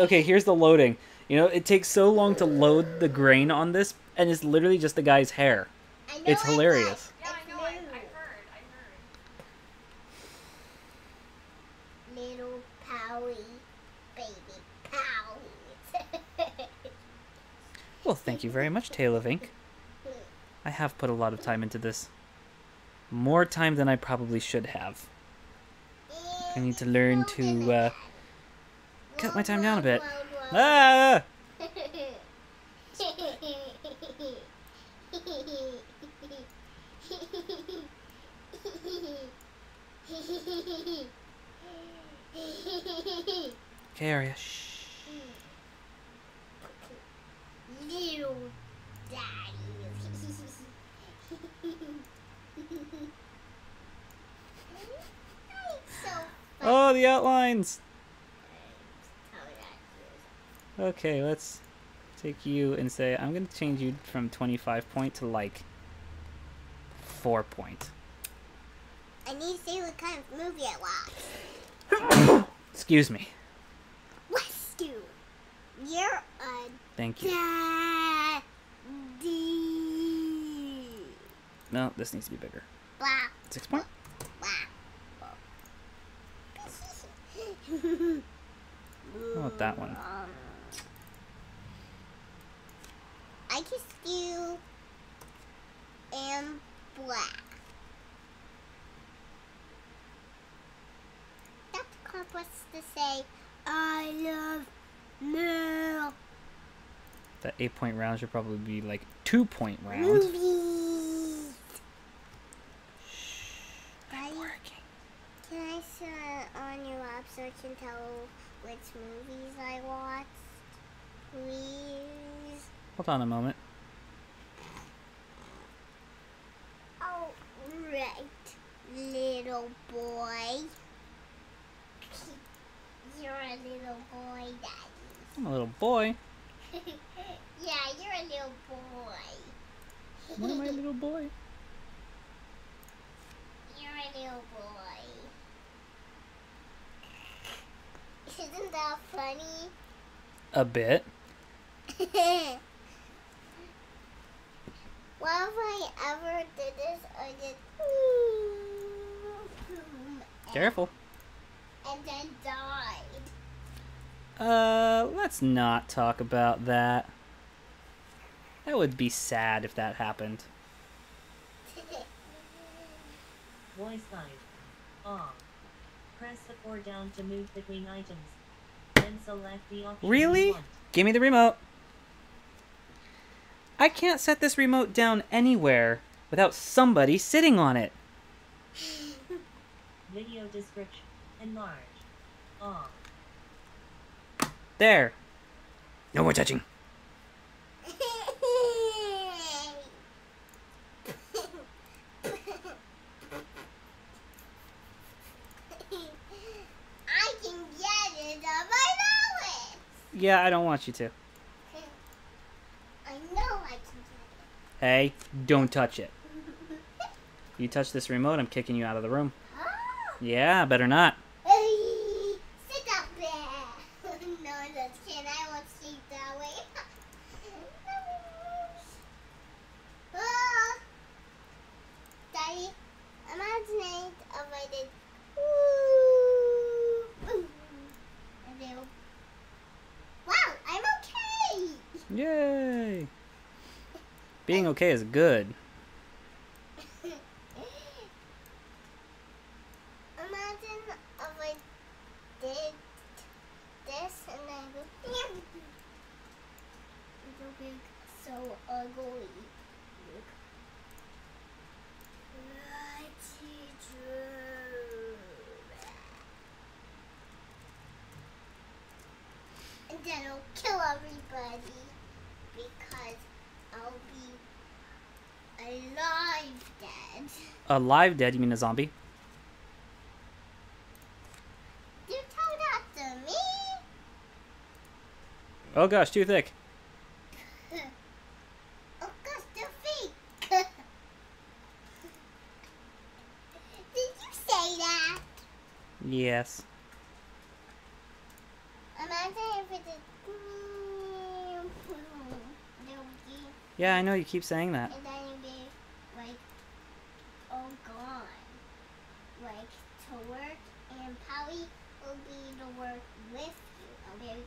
Okay, here's the loading. You know, it takes so long to load the grain on this, and it's literally just the guy's hair. I know It's I hilarious. Yeah, I know. I heard. Little Powie, baby Powie. Well, thank you very much, Tale of Ink. I have put a lot of time into this. More time than I probably should have. I need to learn to cut my time down a bit. Ah! Okay, Arya. Shh. Little daddy. So Oh, the outlines. funny. Okay, let's take you and say I'm going to change you from 25 point to like 4 point. I need to see what kind of movie I watch. Excuse me. Let's do. You're a Thank you. daddy. No, this needs to be bigger. Blah, 6 point? blah. I want that one. I just do am black. That's supposed to say I love milk. That 8 point round should probably be like 2 point round. Movies. I'm Daddy, working. can I sit on your lap so I can tell which movies I watched? Please. Hold on a moment. Oh, right, little boy. You're a little boy, Daddy. I'm a little boy. Yeah, you're a little boy. What am I, a little boy? You're a little boy. Isn't that funny? A bit. What if I ever did this or did Careful. and then died? Let's not talk about that. That would be sad if that happened. Voice guide. On. Press up or down to move between items. Then select the option Really? you want. Give me the remote. I can't set this remote down anywhere without somebody sitting on it. Video description. Enlarge. On. There. No more touching. I can get it on my wallet. Yeah, I don't want you to. I know I can get Hey, don't touch it. You touch this remote, I'm kicking you out of the room. it. Oh. Yeah, better not. Hey, sit up there. No, just kidding. I won't sleep that way. Oh. Daddy, imagine if I did. And then, wow, I'm okay. Yay! Being okay is good. Imagine if I did this and then go. It'll be so ugly. Look. And then I'll kill everybody because I'll be dead. Alive dead? You mean a zombie? You told that to me? Oh gosh, too thick. Oh gosh, the fake. Did you say that? Yes. Imagine if it is. Yeah, I know you keep saying that. And then you'd be like, all gone. Like, to work, and Polly will be to work with you. I'll be like,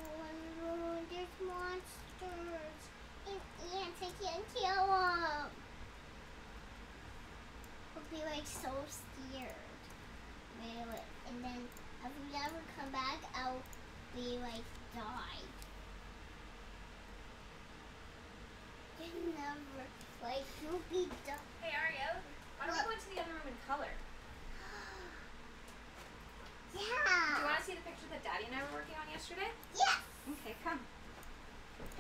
oh, there's monsters. And ants, I can't kill them. I'll be like so scared. And then if we never come back, I'll be like, died. You never, like, you'll be done. Hey, Aria, why don't we go into the other room and color? Do you Yeah. want to see the picture that Daddy and I were working on yesterday? Yes. Okay, come.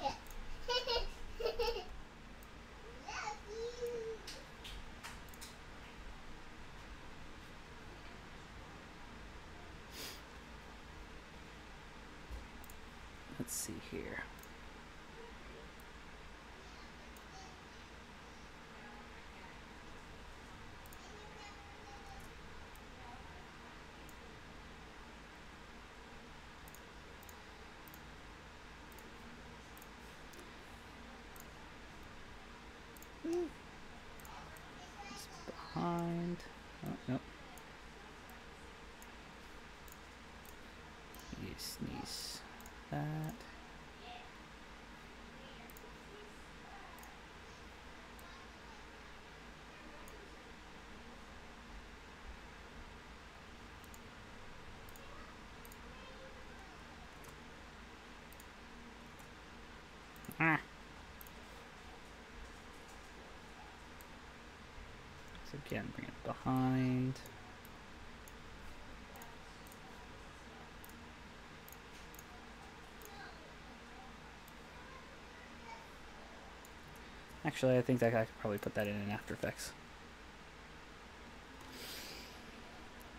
Yeah. Love you. Let's see here. It's behind. Oh, nope. You sneeze that. Ah. So again, bring it behind. Actually, I think that I could probably put that in After Effects.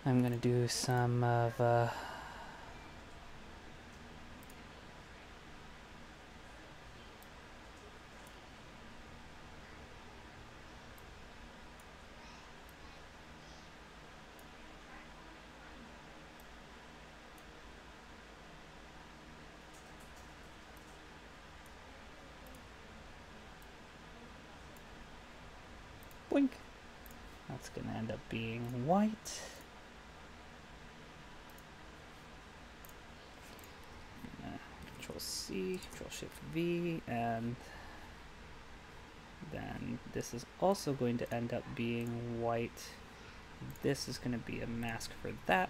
I'm gonna do some of Boink. That's gonna end up being white. Control C, Control Shift V, and then this is also going to end up being white. This is going to be a mask for that.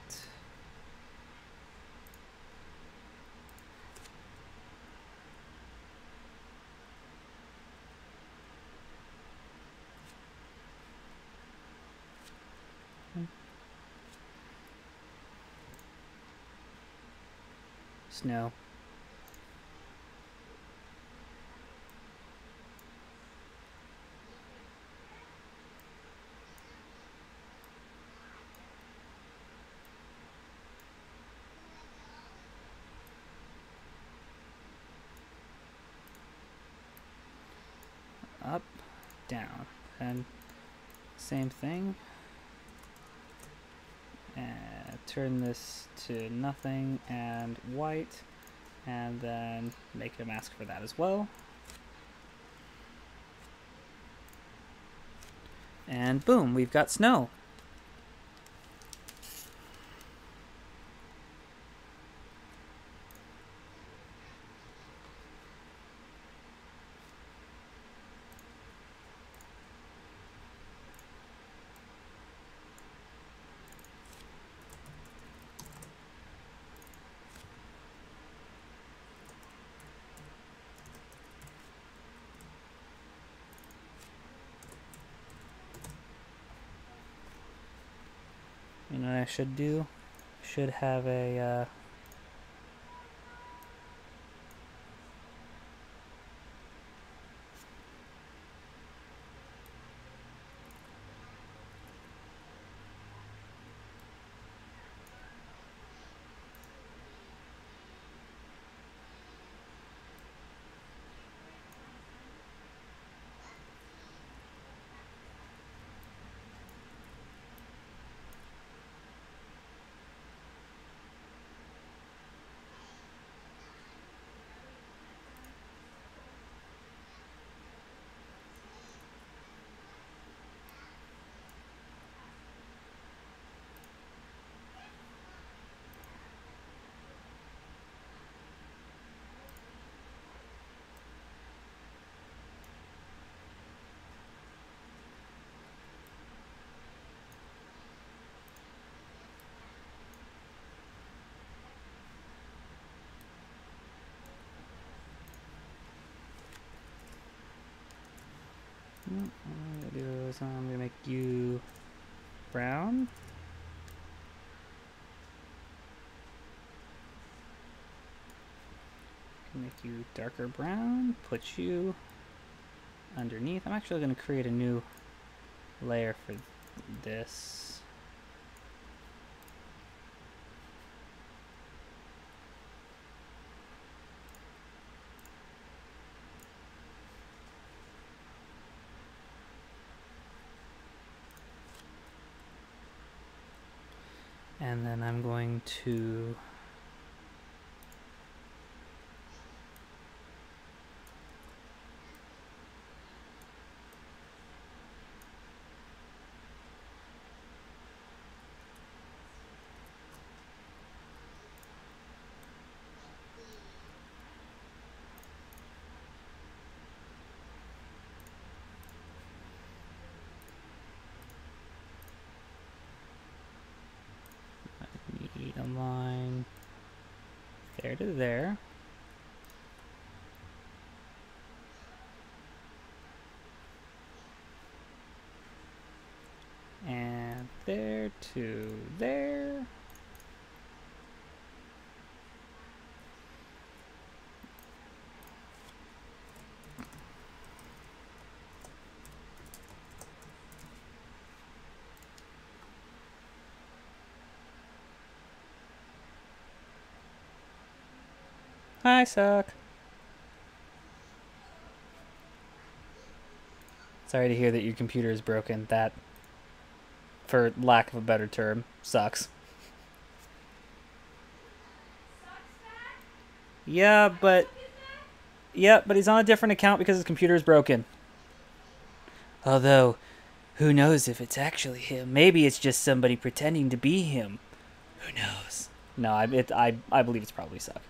Snow. Up, down, and same thing. And turn this to nothing and white, and then make a mask for that as well. And boom, we've got snow. You know what I should do? Should have a I'm gonna do is I'm gonna make you brown. Make you darker brown. Put you underneath. I'm actually gonna create a new layer for this. And then I'm going to need a line there to there. And there to there. I suck. Sorry to hear that your computer is broken. That, for lack of a better term, sucks. Yeah, but he's on a different account because his computer is broken. Although, who knows if it's actually him? Maybe it's just somebody pretending to be him. Who knows? No, I believe it's probably suck.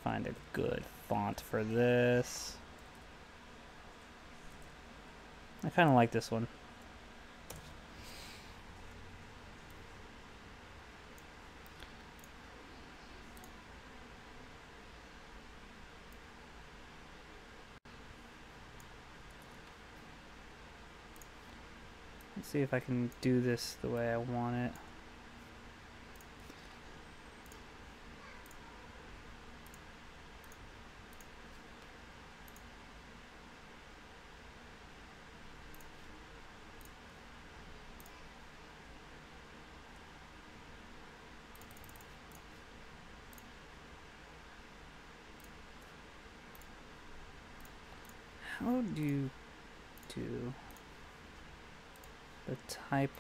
Find a good font for this. I kind of like this one. Let's see if I can do this the way I want it. How do you do the type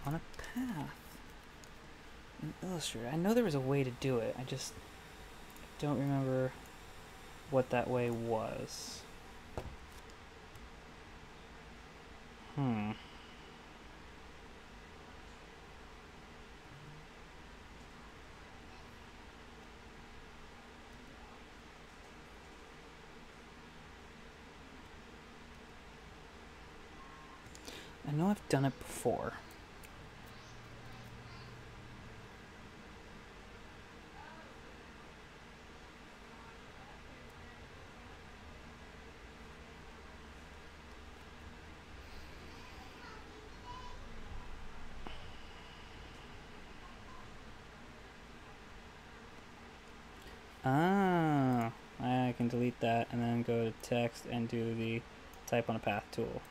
on a path in Illustrator? I know there was a way to do it. I just don't remember what that way was. I know I've done it before. Ah, I can delete that and then go to text and do the type on a path tool.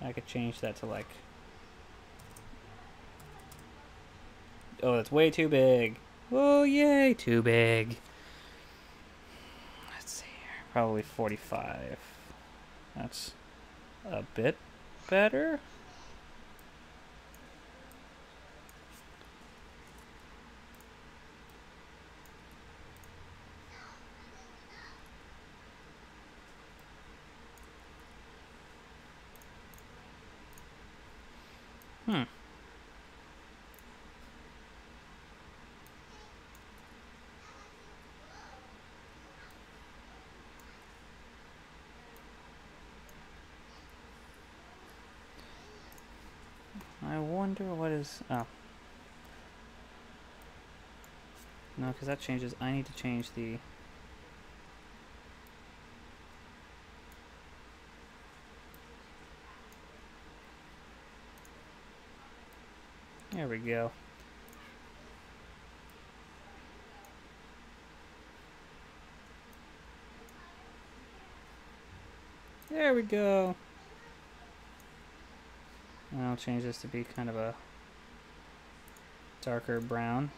I could change that to like, oh, that's way too big. Oh, yay, too big. Let's see here, probably 45. That's a bit better. I wonder what is... Oh. No, because that changes... I need to change the... There we go. There we go. And I'll change this to be kind of a darker brown.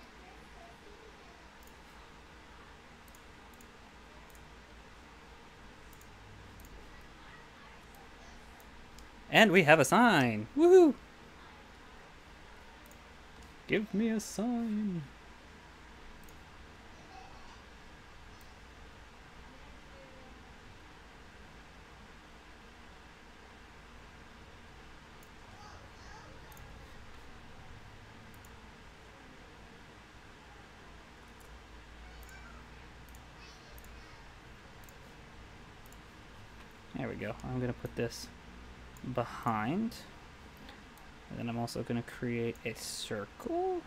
And we have a sign! Woohoo! Give me a sign! There we go. I'm going to put this behind. And then I'm also going to create a circle.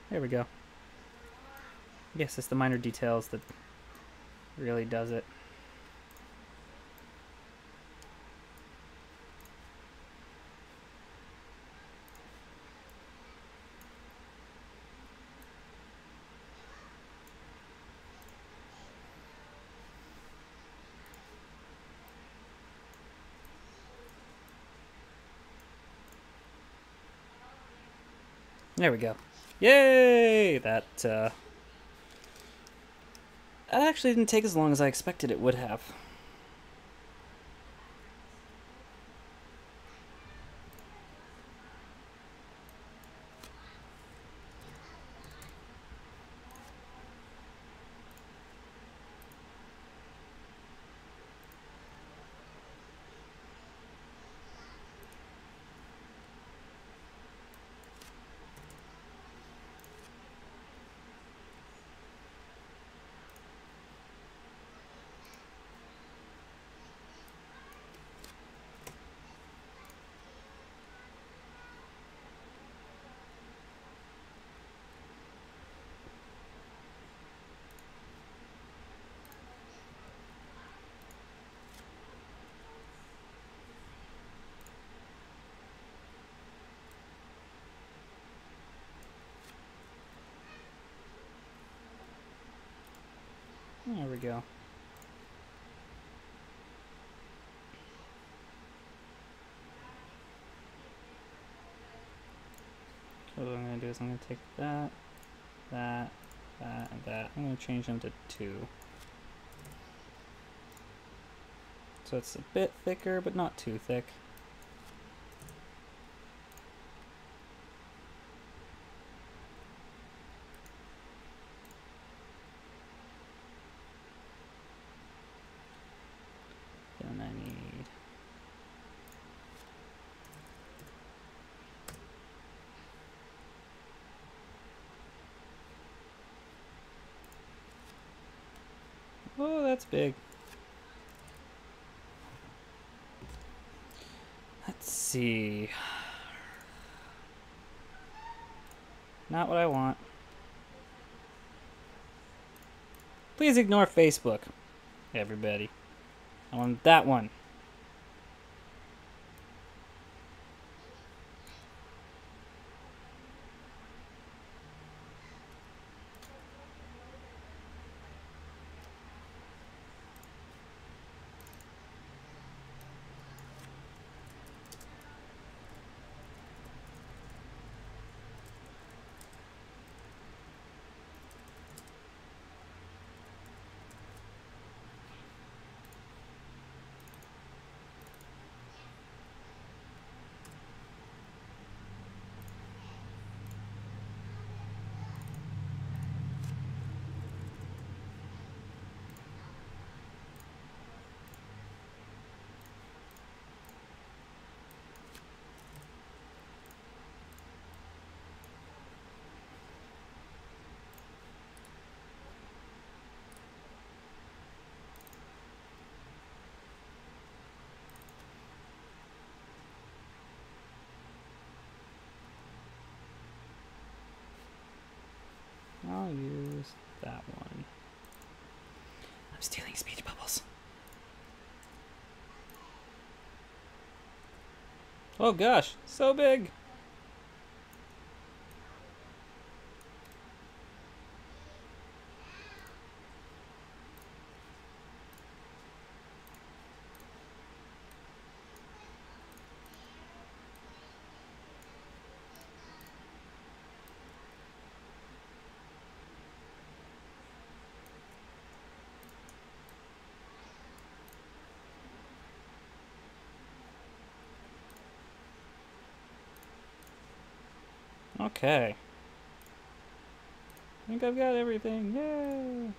There we go. Yes, it's the minor details that really does it. There we go. Yay! That actually didn't take as long as I expected it would have. There we go. So what I'm going to do is I'm going to take that, that, that, and that. I'm going to change them to 2. So it's a bit thicker, but not too thick. Then I need... Oh, that's big. Let's see. Not what I want. Please ignore Facebook, everybody. I want that one. I'm stealing speech bubbles. Oh gosh, so big. Okay. I think I've got everything. Yay!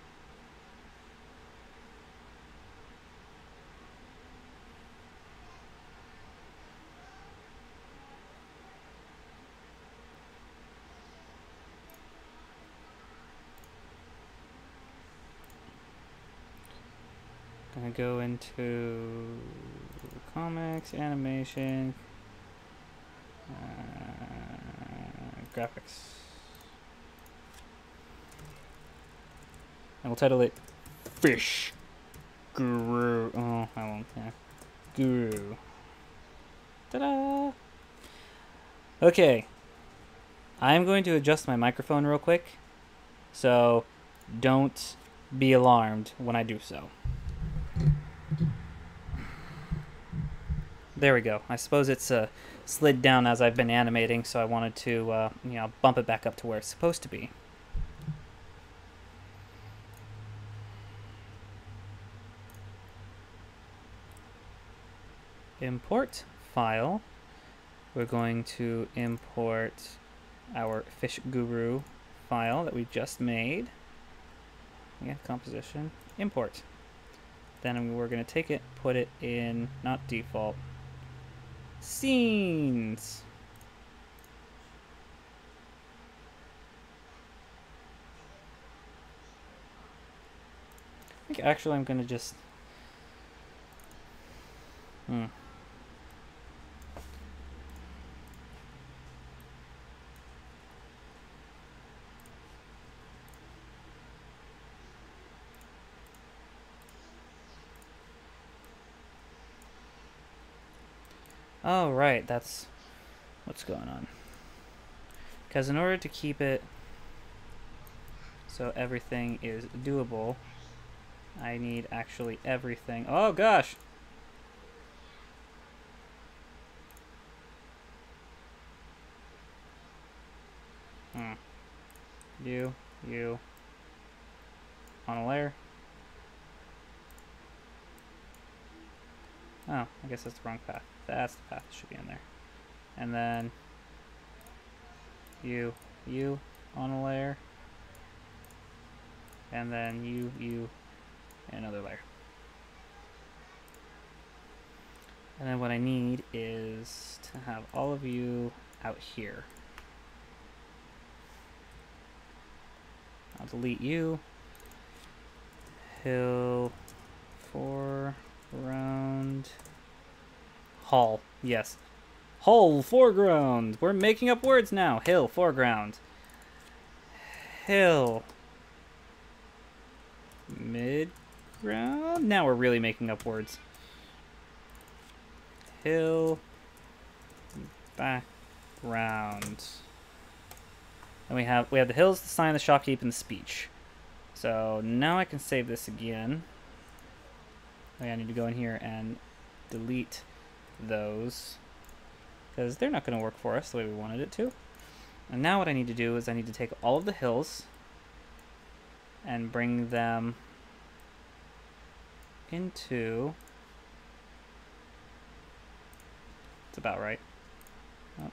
Gonna go into comics, animation, graphics. And we'll title it Fish Guru. Oh, I won't. Yeah. Guru. Ta-da! Okay. I'm going to adjust my microphone real quick, so don't be alarmed when I do so. There we go. I suppose it's slid down as I've been animating, so I wanted to, bump it back up to where it's supposed to be. Import file. We're going to import our Fish Guru file that we just made. Yeah, composition. Import. Then we're going to take it, put it in, not default, scenes. I think actually I'm going to just... Oh, right, that's what's going on. Because in order to keep it so everything is doable, I need actually everything. Oh, gosh! You, on a layer. Oh, I guess that's the wrong path. That's the path that should be in there. And then you on a layer. And then you, and another layer. And then what I need is to have all of you out here. I'll delete you. Hill, foreground, hall. Yes. Hall, foreground. We're making up words now. Hill, foreground. Hill, midground. Now we're really making up words. Hill, background. And we have the hills, the sign, the shopkeep, and the speech. So now I can save this again. I need to go in here and delete those because they're not going to work for us the way we wanted it to. And now what I need to do is I need to take all of the hills and bring them into... It's about right. Oh.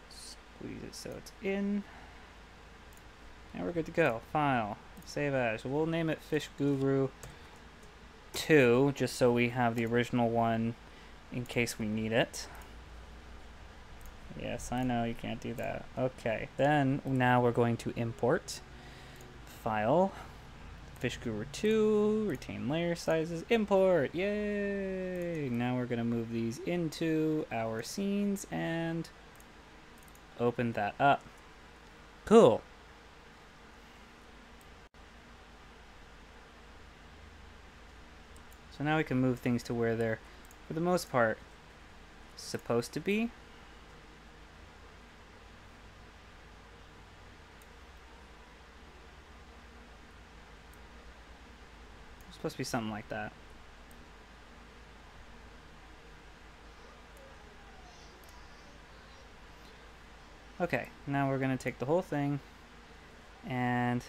Squeeze it so it's in. And we're good to go. File. Save as. We'll name it Fish Guru 2, just so we have the original one in case we need it. Yes, I know you can't do that. Okay, then now we're going to import file, Fish Guru 2, retain layer sizes, import, yay! Now we're gonna move these into our scenes and open that up. Cool. So now we can move things to where they're, for the most part, supposed to be. It's supposed to be something like that. Okay, now we're going to take the whole thing and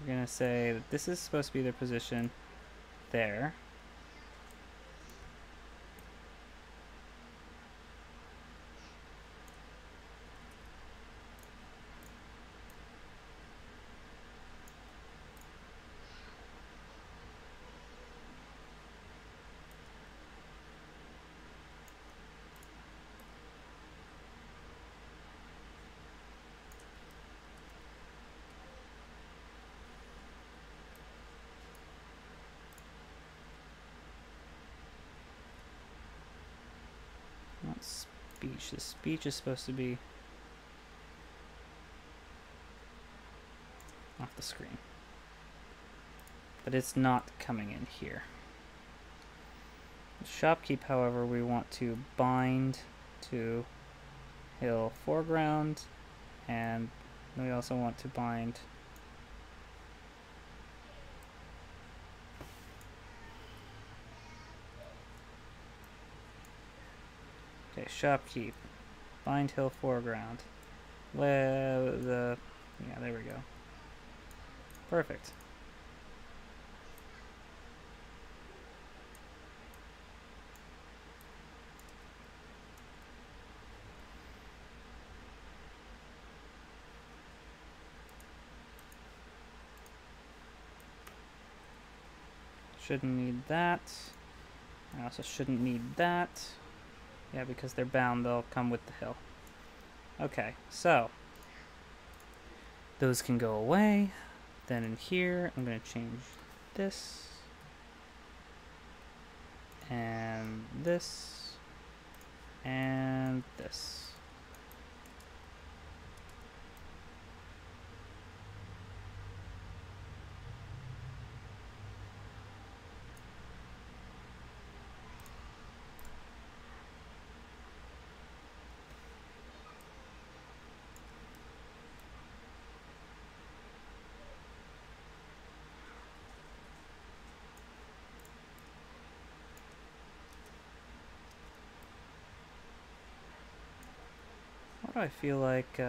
we're going to say that this is supposed to be their position there. Not speech. The speech is supposed to be off the screen. But it's not coming in here. The shopkeep, however, we want to bind to hill foreground, and we also want to bind okay, shopkeep, bind hill foreground. Yeah, there we go. Perfect. Shouldn't need that. I also shouldn't need that. Yeah, because they're bound, they'll come with the hill. Okay, so those can go away. Then in here, I'm going to change this and this and this. What do I feel like?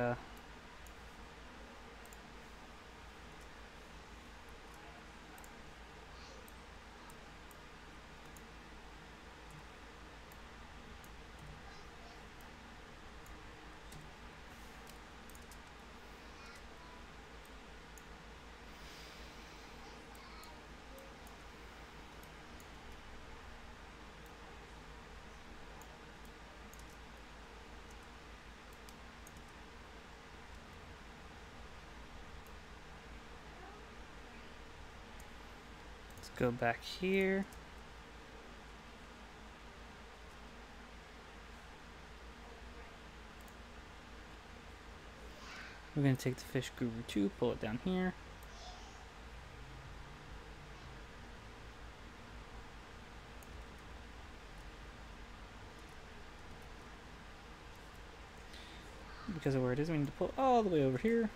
Let's go back here. We're going to take the Fish Guru 2, pull it down here. Because of where it is, we need to pull all the way over here.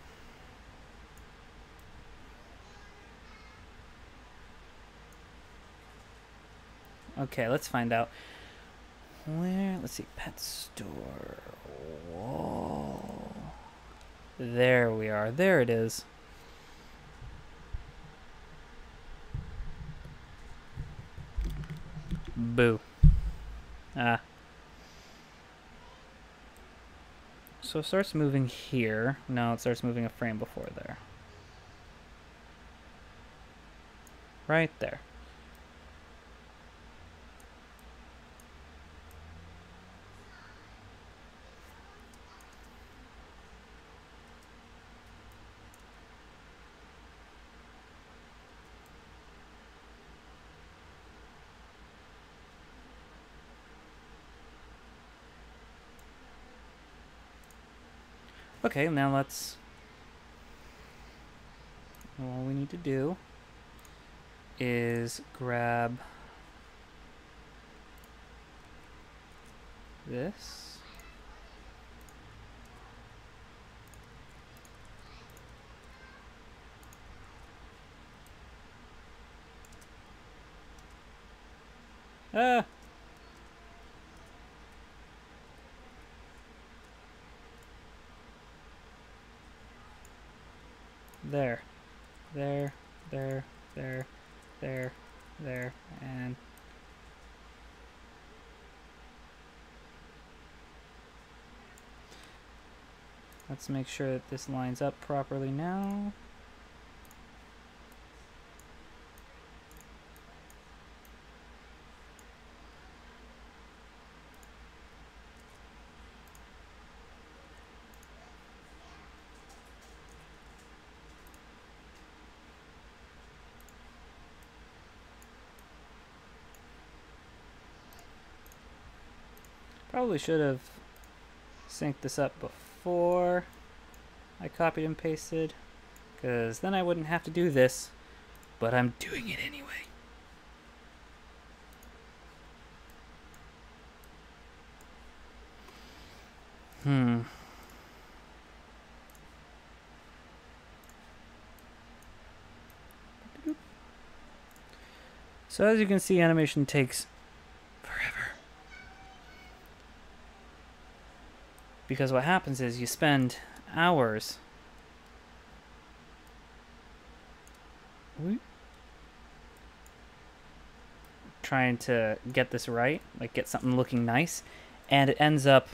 Okay, let's find out where. Let's see, pet store. Whoa. There we are. There it is. Boo. Ah. So it starts moving here. No, it starts moving a frame before there. Right there. Okay, now let's... All we need to do is grab this. Ah! There. There, there, there, there, there, and... Let's make sure that this lines up properly now. Probably should have synced this up before I copied and pasted, because then I wouldn't have to do this, but I'm doing it anyway. So as you can see, animation takes forever. Because what happens is you spend hours trying to get this right, like get something looking nice, and it ends up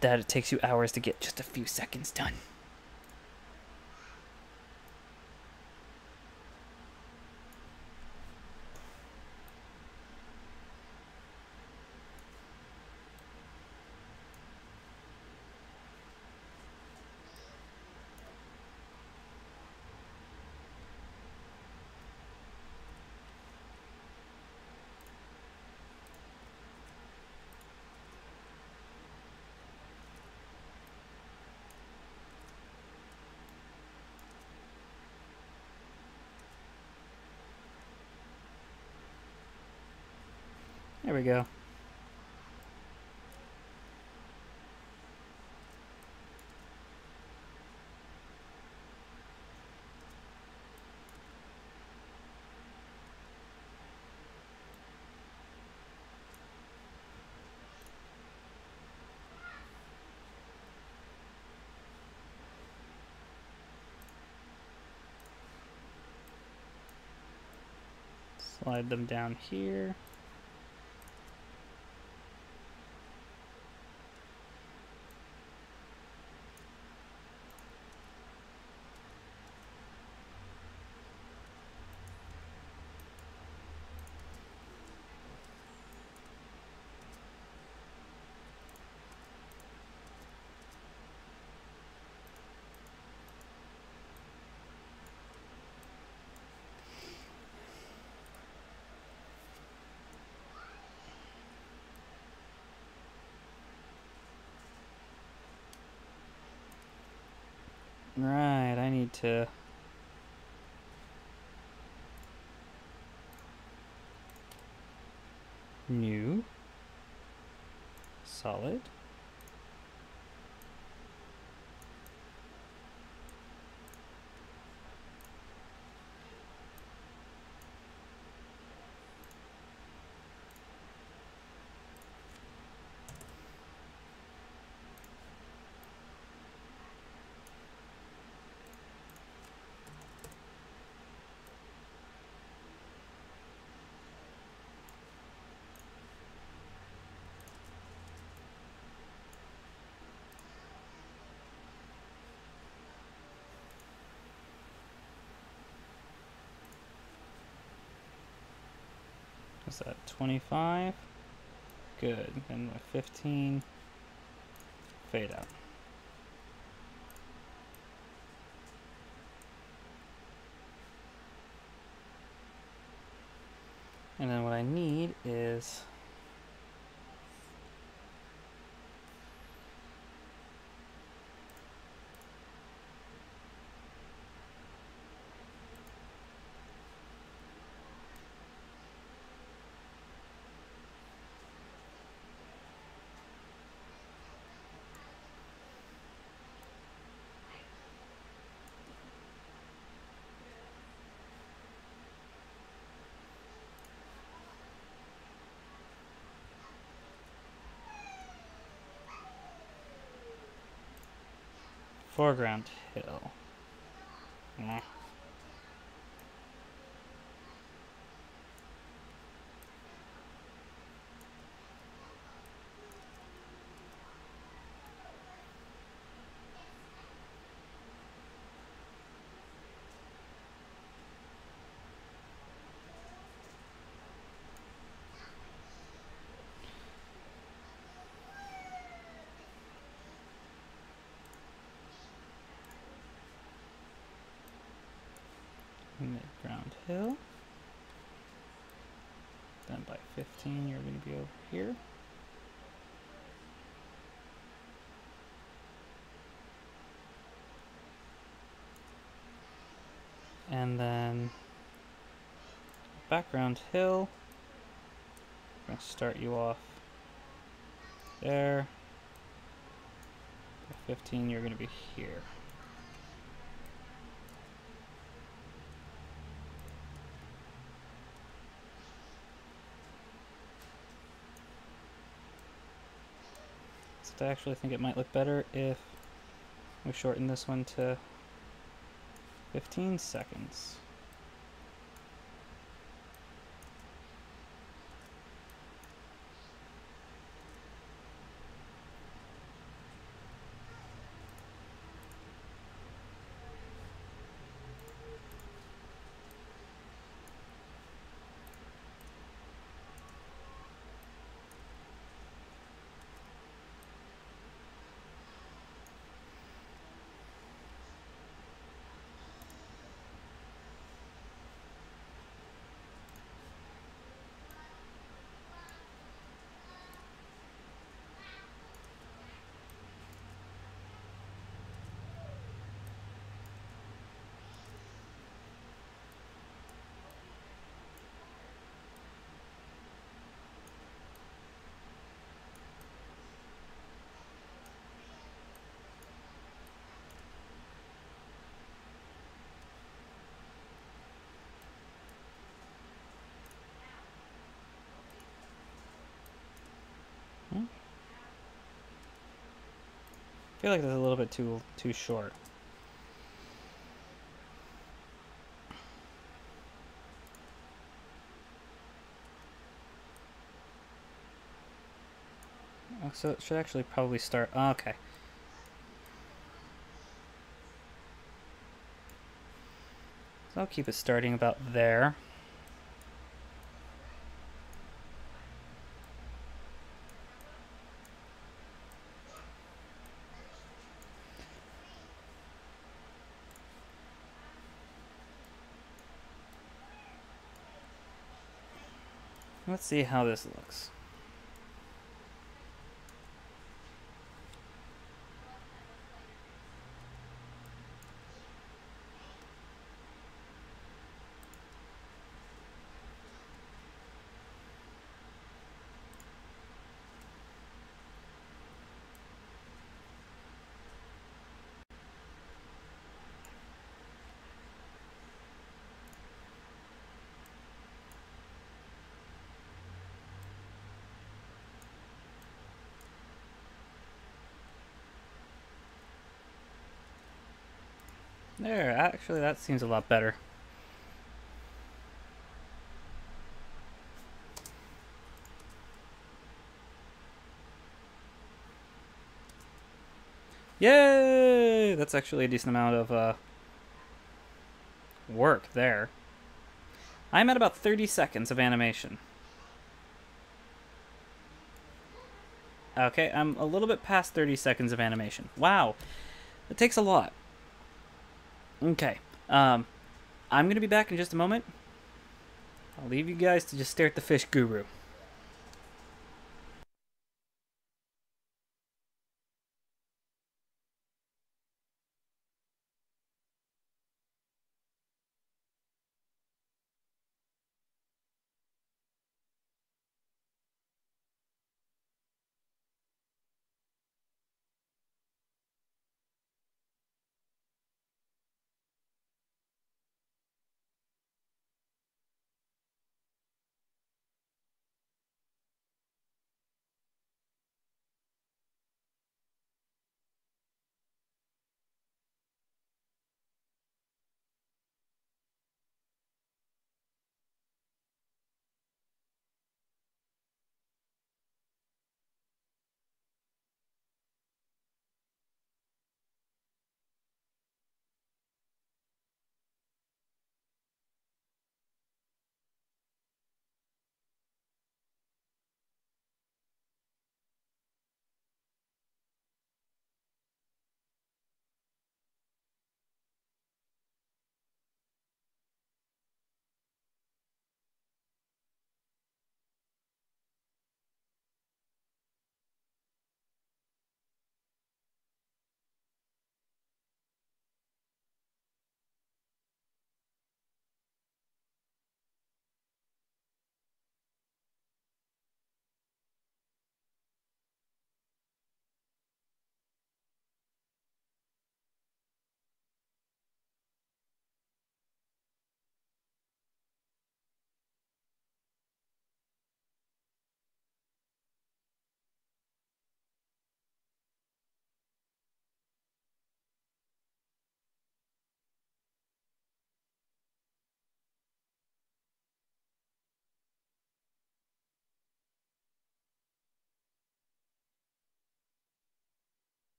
that it takes you hours to get just a few seconds done. There we go. Slide them down here. Right, I need to... New. Solid. Is that 25? Good. And my 15. Fade out. And then what I need is foreground hill. Nah. Mid-ground hill. Then by 15, you're going to be over here. And then background hill. I'm going to start you off there. By 15, you're going to be here. I actually think it might look better if we shorten this one to 15 seconds. I feel like that's a little bit too short. So it should actually probably start. Oh, okay. So I'll keep it starting about there. Let's see how this looks. There, actually that seems a lot better. Yay! That's actually a decent amount of work there. I'm at about 30 seconds of animation. Okay, I'm a little bit past 30 seconds of animation. Wow, it takes a lot. Okay, I'm going to be back in just a moment. I'll leave you guys to just stare at the fish guru.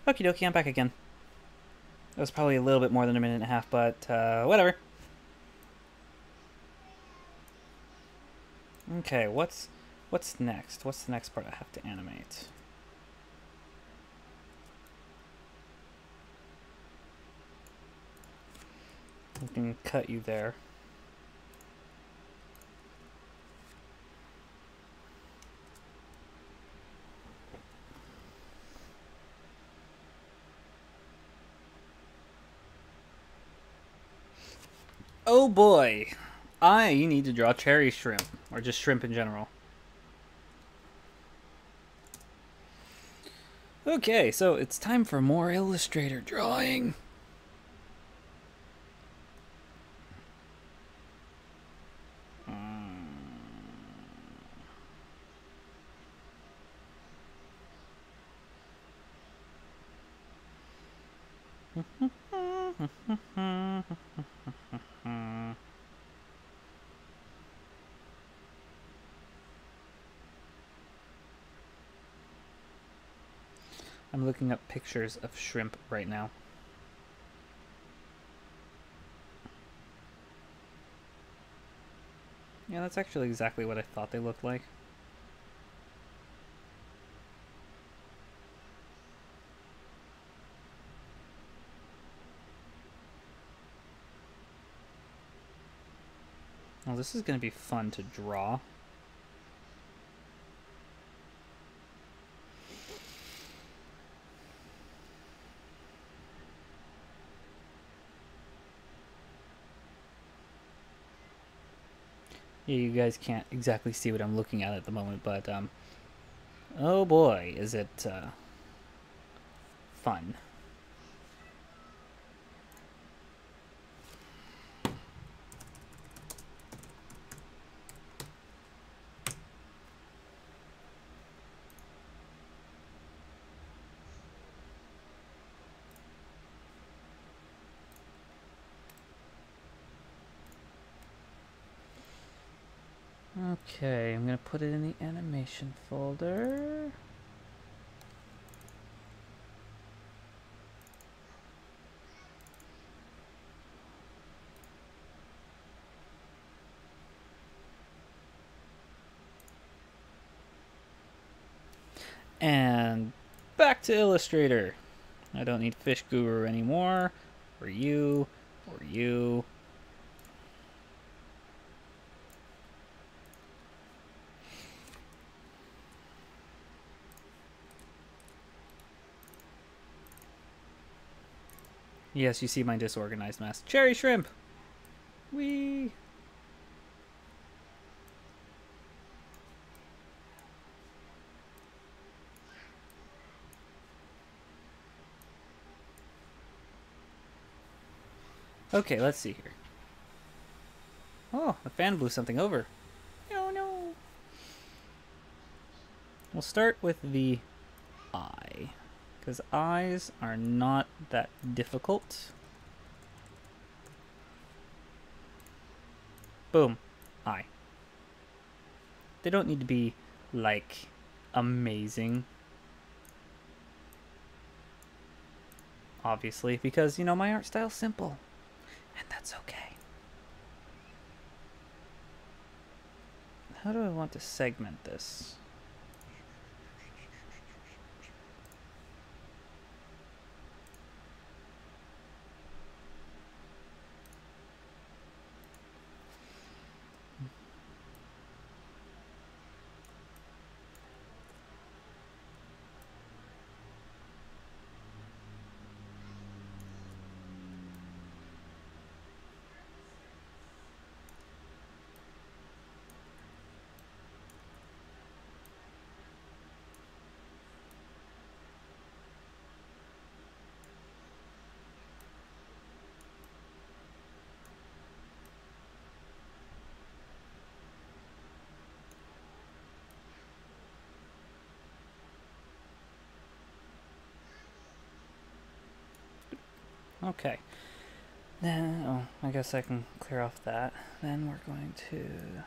Okie dokie, I'm back again. That was probably a little bit more than a minute and a half, but whatever. Okay, what's next? What's the next part I have to animate? We can cut you there. Oh boy! I need to draw cherry shrimp, or just shrimp in general. Okay, so it's time for more Illustrator drawing. I'm looking up pictures of shrimp right now. Yeah, that's actually exactly what I thought they looked like. Well, this is going to be fun to draw. Yeah, you guys can't exactly see what I'm looking at the moment, but oh boy, is it fun. Okay, I'm gonna put it in the animation folder. And back to Illustrator. I don't need Fish Guru anymore. Or you. Or you. Yes, you see my disorganized mess. Cherry shrimp! Whee! Okay, let's see here. Oh, the fan blew something over. Oh no! We'll start with the eye, because eyes are not that difficult. Boom. Eye. They don't need to be, like, amazing. Obviously, because, you know, my art style's simple. And that's okay. How do I want to segment this? Okay. Then, oh, I guess I can clear off that. Then we're going to...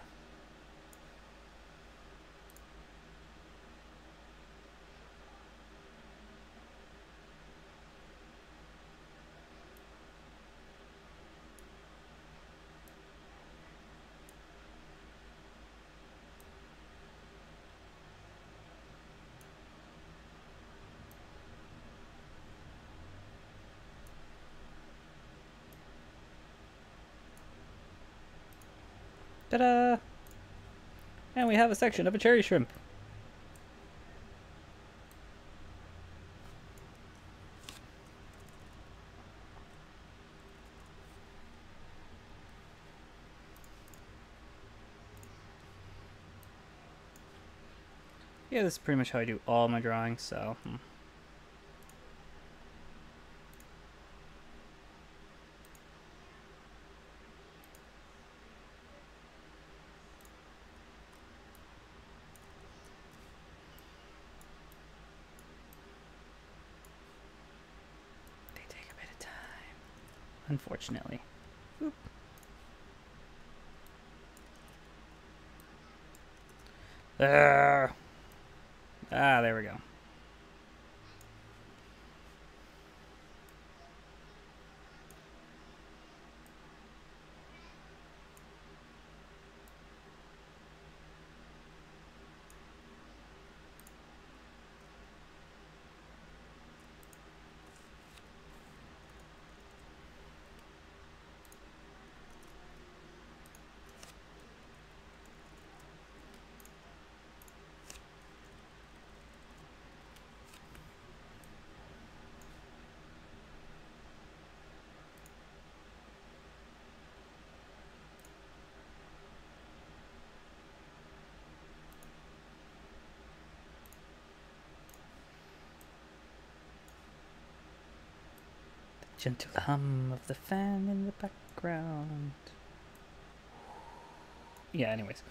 Ta-da! And we have a section of a cherry shrimp. Yeah, this is pretty much how I do all my drawings, so... They take a bit of time, unfortunately. Oop. There we go. Gentle hum of the fan in the background. Yeah, anyways.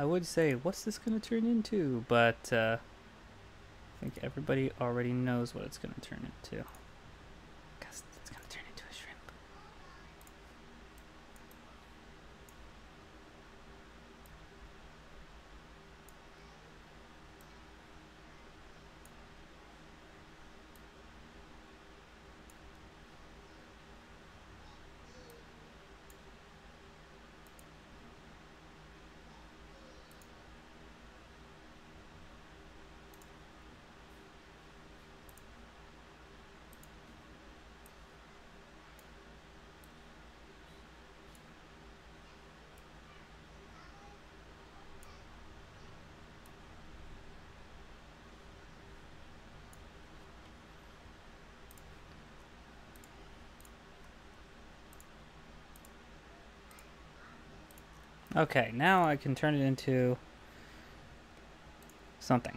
I would say, what's this going to turn into? But I think everybody already knows what it's going to turn into. Because it's going to turn into a shrimp. Okay, now I can turn it into something.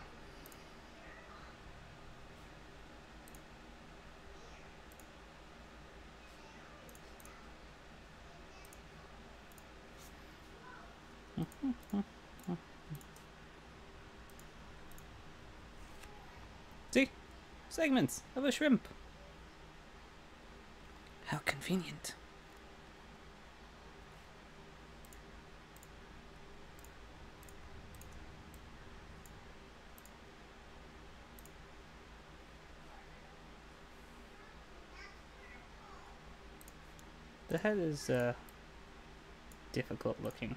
See? Segments of a shrimp. How convenient. The head is difficult looking,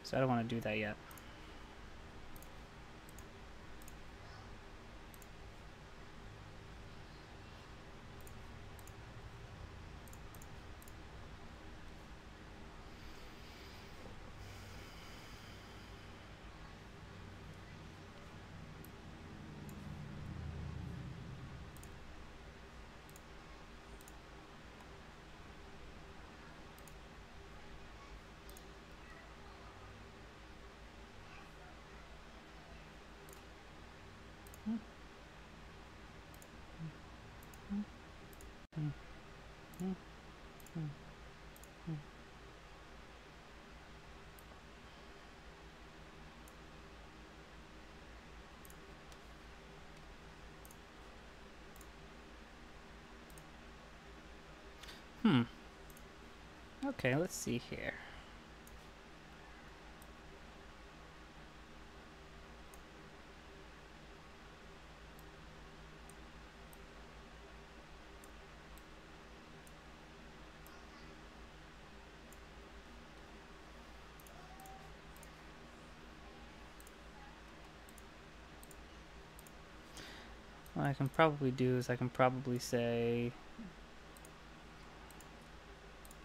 so I don't want to do that yet. Okay, let's see here. What I can probably do is I can probably say,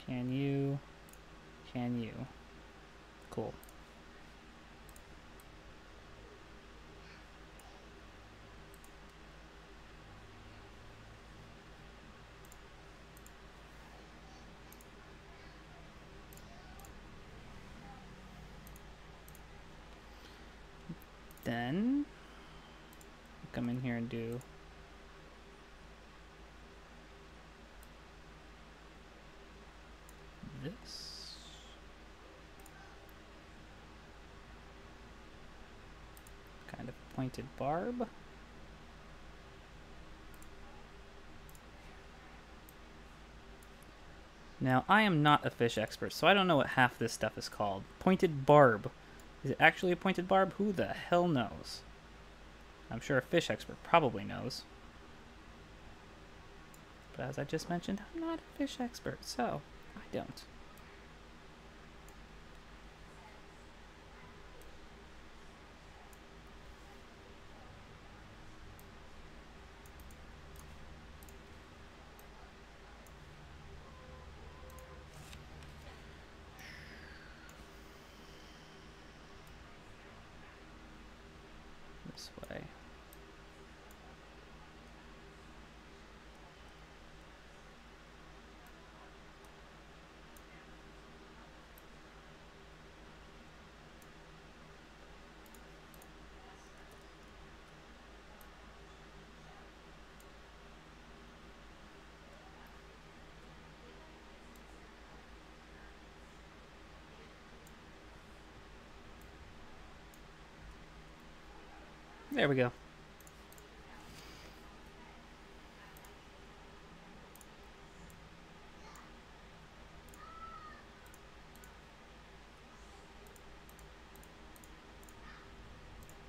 can you, cool. Then come in here and do this. Kind of pointed barb. Now, I am not a fish expert, so I don't know what half this stuff is called. Pointed barb. Is it actually a pointed barb? Who the hell knows? I'm sure a fish expert probably knows. But as I just mentioned, I'm not a fish expert, so I don't. This way. There we go.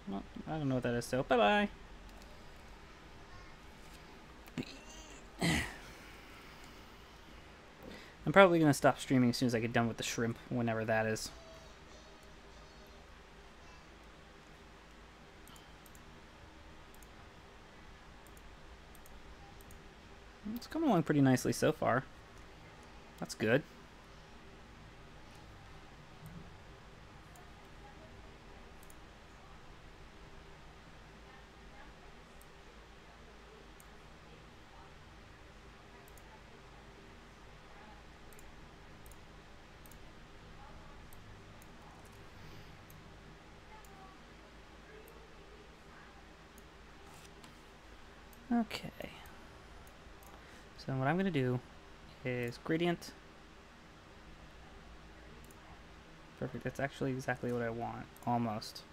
Well, I don't know what that is, so bye-bye. I'm probably going to stop streaming as soon as I get done with the shrimp, whenever that is. It's coming along pretty nicely so far. That's good. Okay. So what I'm going to do is gradient. Perfect. That's actually exactly what I want. Almost.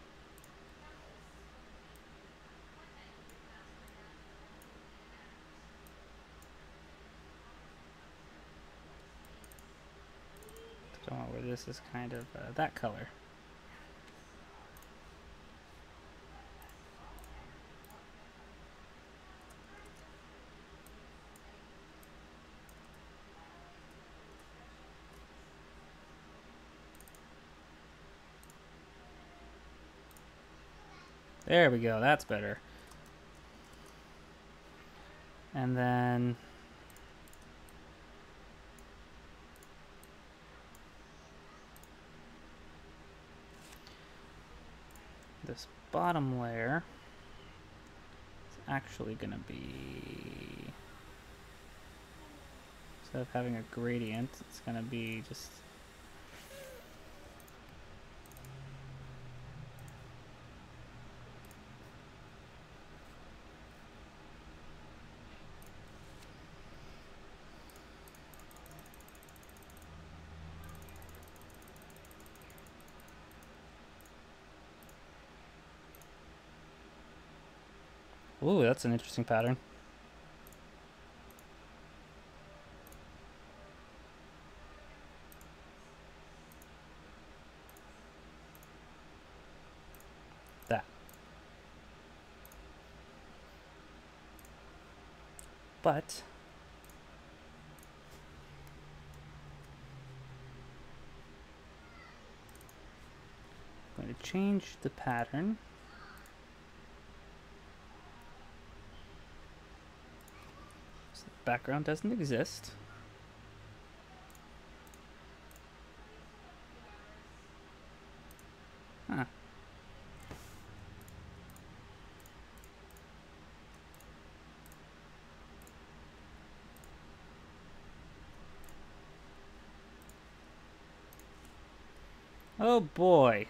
So where this is kind of that color. There we go, that's better. And then this bottom layer is actually going to be, instead of having a gradient, it's going to be just ooh, that's an interesting pattern. That. But I'm going to change the pattern. So the background doesn't exist. Huh. Oh boy.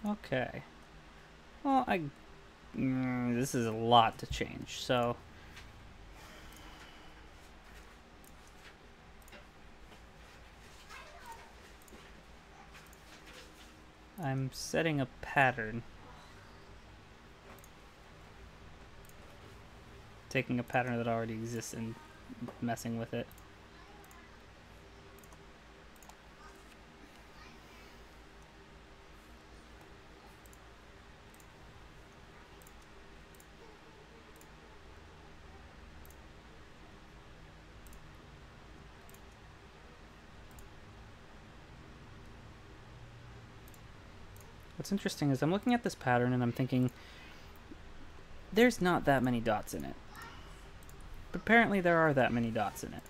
Okay. Well, this is a lot to change, so I'm setting a pattern. Taking a pattern that already exists and messing with it. What's interesting is I'm looking at this pattern and I'm thinking, there's not that many dots in it. But apparently there are that many dots in it.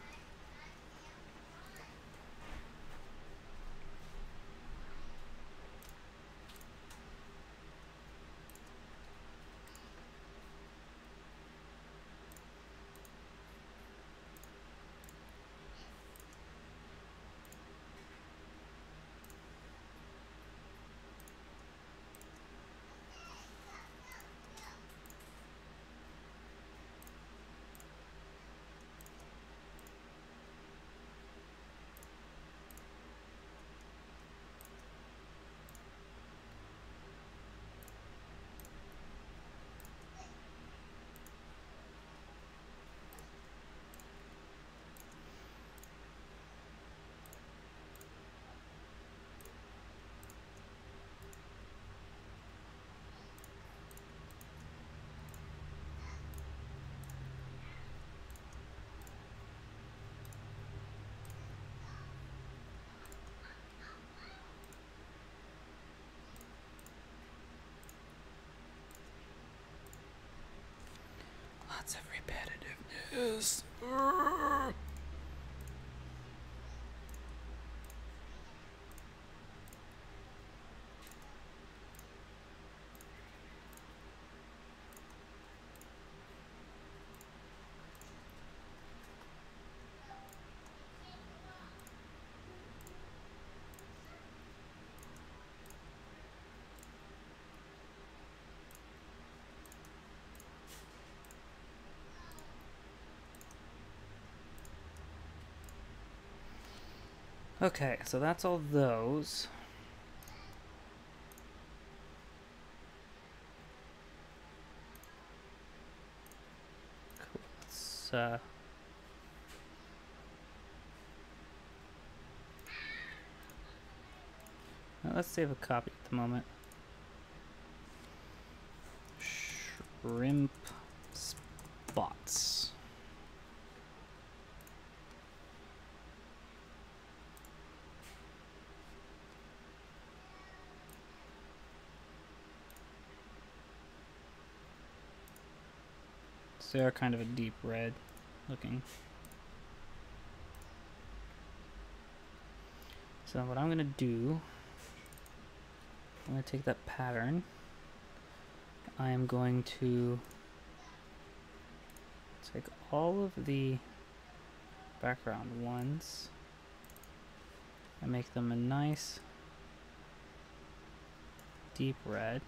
Lots of repetitiveness. Okay, so that's all those. Cool. Let's save a copy at the moment. Shrimp spots. So they're kind of a deep red looking. So what I'm gonna do, I'm gonna take that pattern. I am going to take all of the background ones and make them a nice deep red.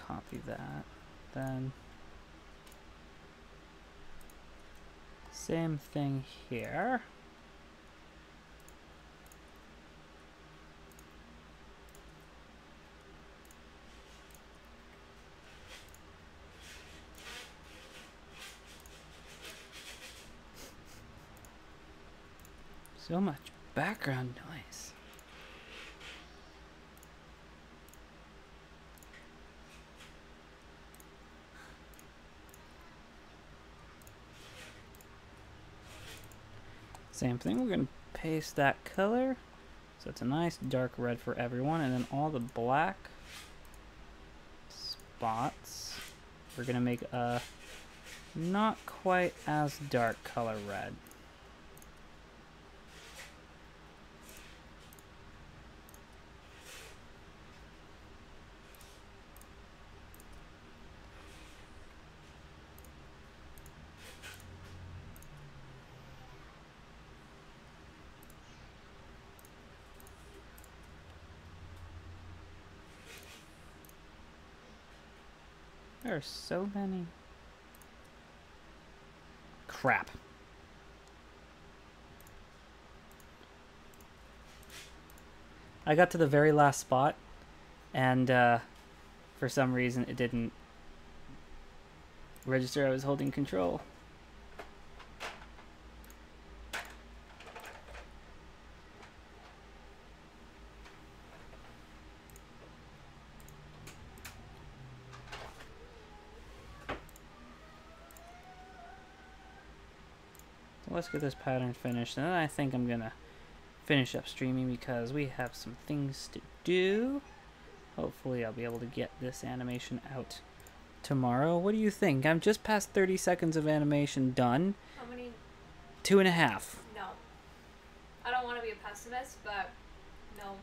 Copy that, then same thing here. So much background noise. Same thing, we're going to paste that color. So it's a nice dark red for everyone. And then all the black spots, we're going to make a not quite as dark color red. There are so many. Crap. I got to the very last spot, and for some reason it didn't register I was holding control. Let's get this pattern finished, and then I think I'm gonna finish up streaming because we have some things to do. Hopefully I'll be able to get this animation out tomorrow. What do you think? I'm just past 30 seconds of animation done. How many? 2.5. No. I don't want to be a pessimist, but no.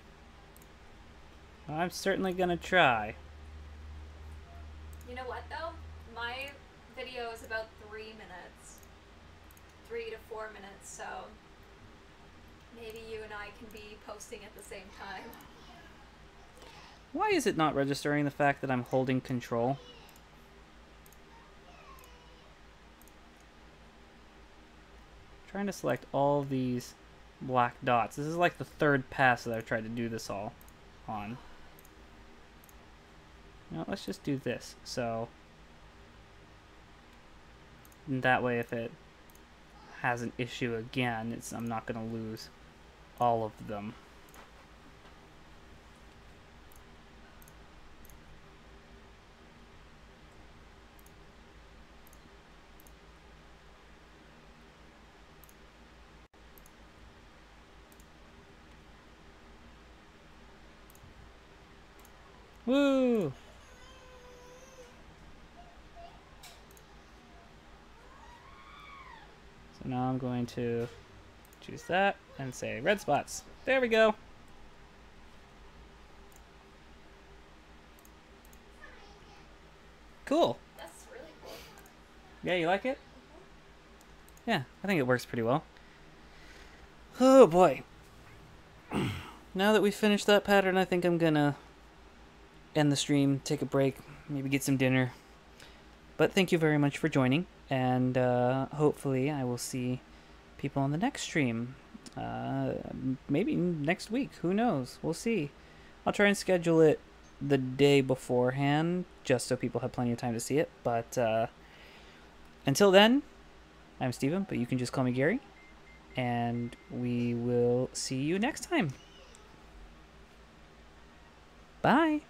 I'm certainly gonna try. You know what though? My video is about 3 minutes. 3 to 4 minutes, so maybe you and I can be posting at the same time. Why is it not registering the fact that I'm holding control? Trying to select all these black dots. This is like the third pass that I've tried to do this all on. Now let's just do this. So and that way if it has an issue again, I'm not going to lose all of them. Woo! So now I'm going to choose that and say red spots. There we go. Cool. That's really cool. Yeah, you like it? Yeah, I think it works pretty well. Oh boy. Now that we've finished that pattern, I think I'm gonna end the stream, take a break, maybe get some dinner. But thank you very much for joining, and hopefully I will see people on the next stream. Maybe next week, who knows? We'll see. I'll try and schedule it the day beforehand, just so people have plenty of time to see it. But until then, I'm Steven, but you can just call me Gary, and we will see you next time. Bye!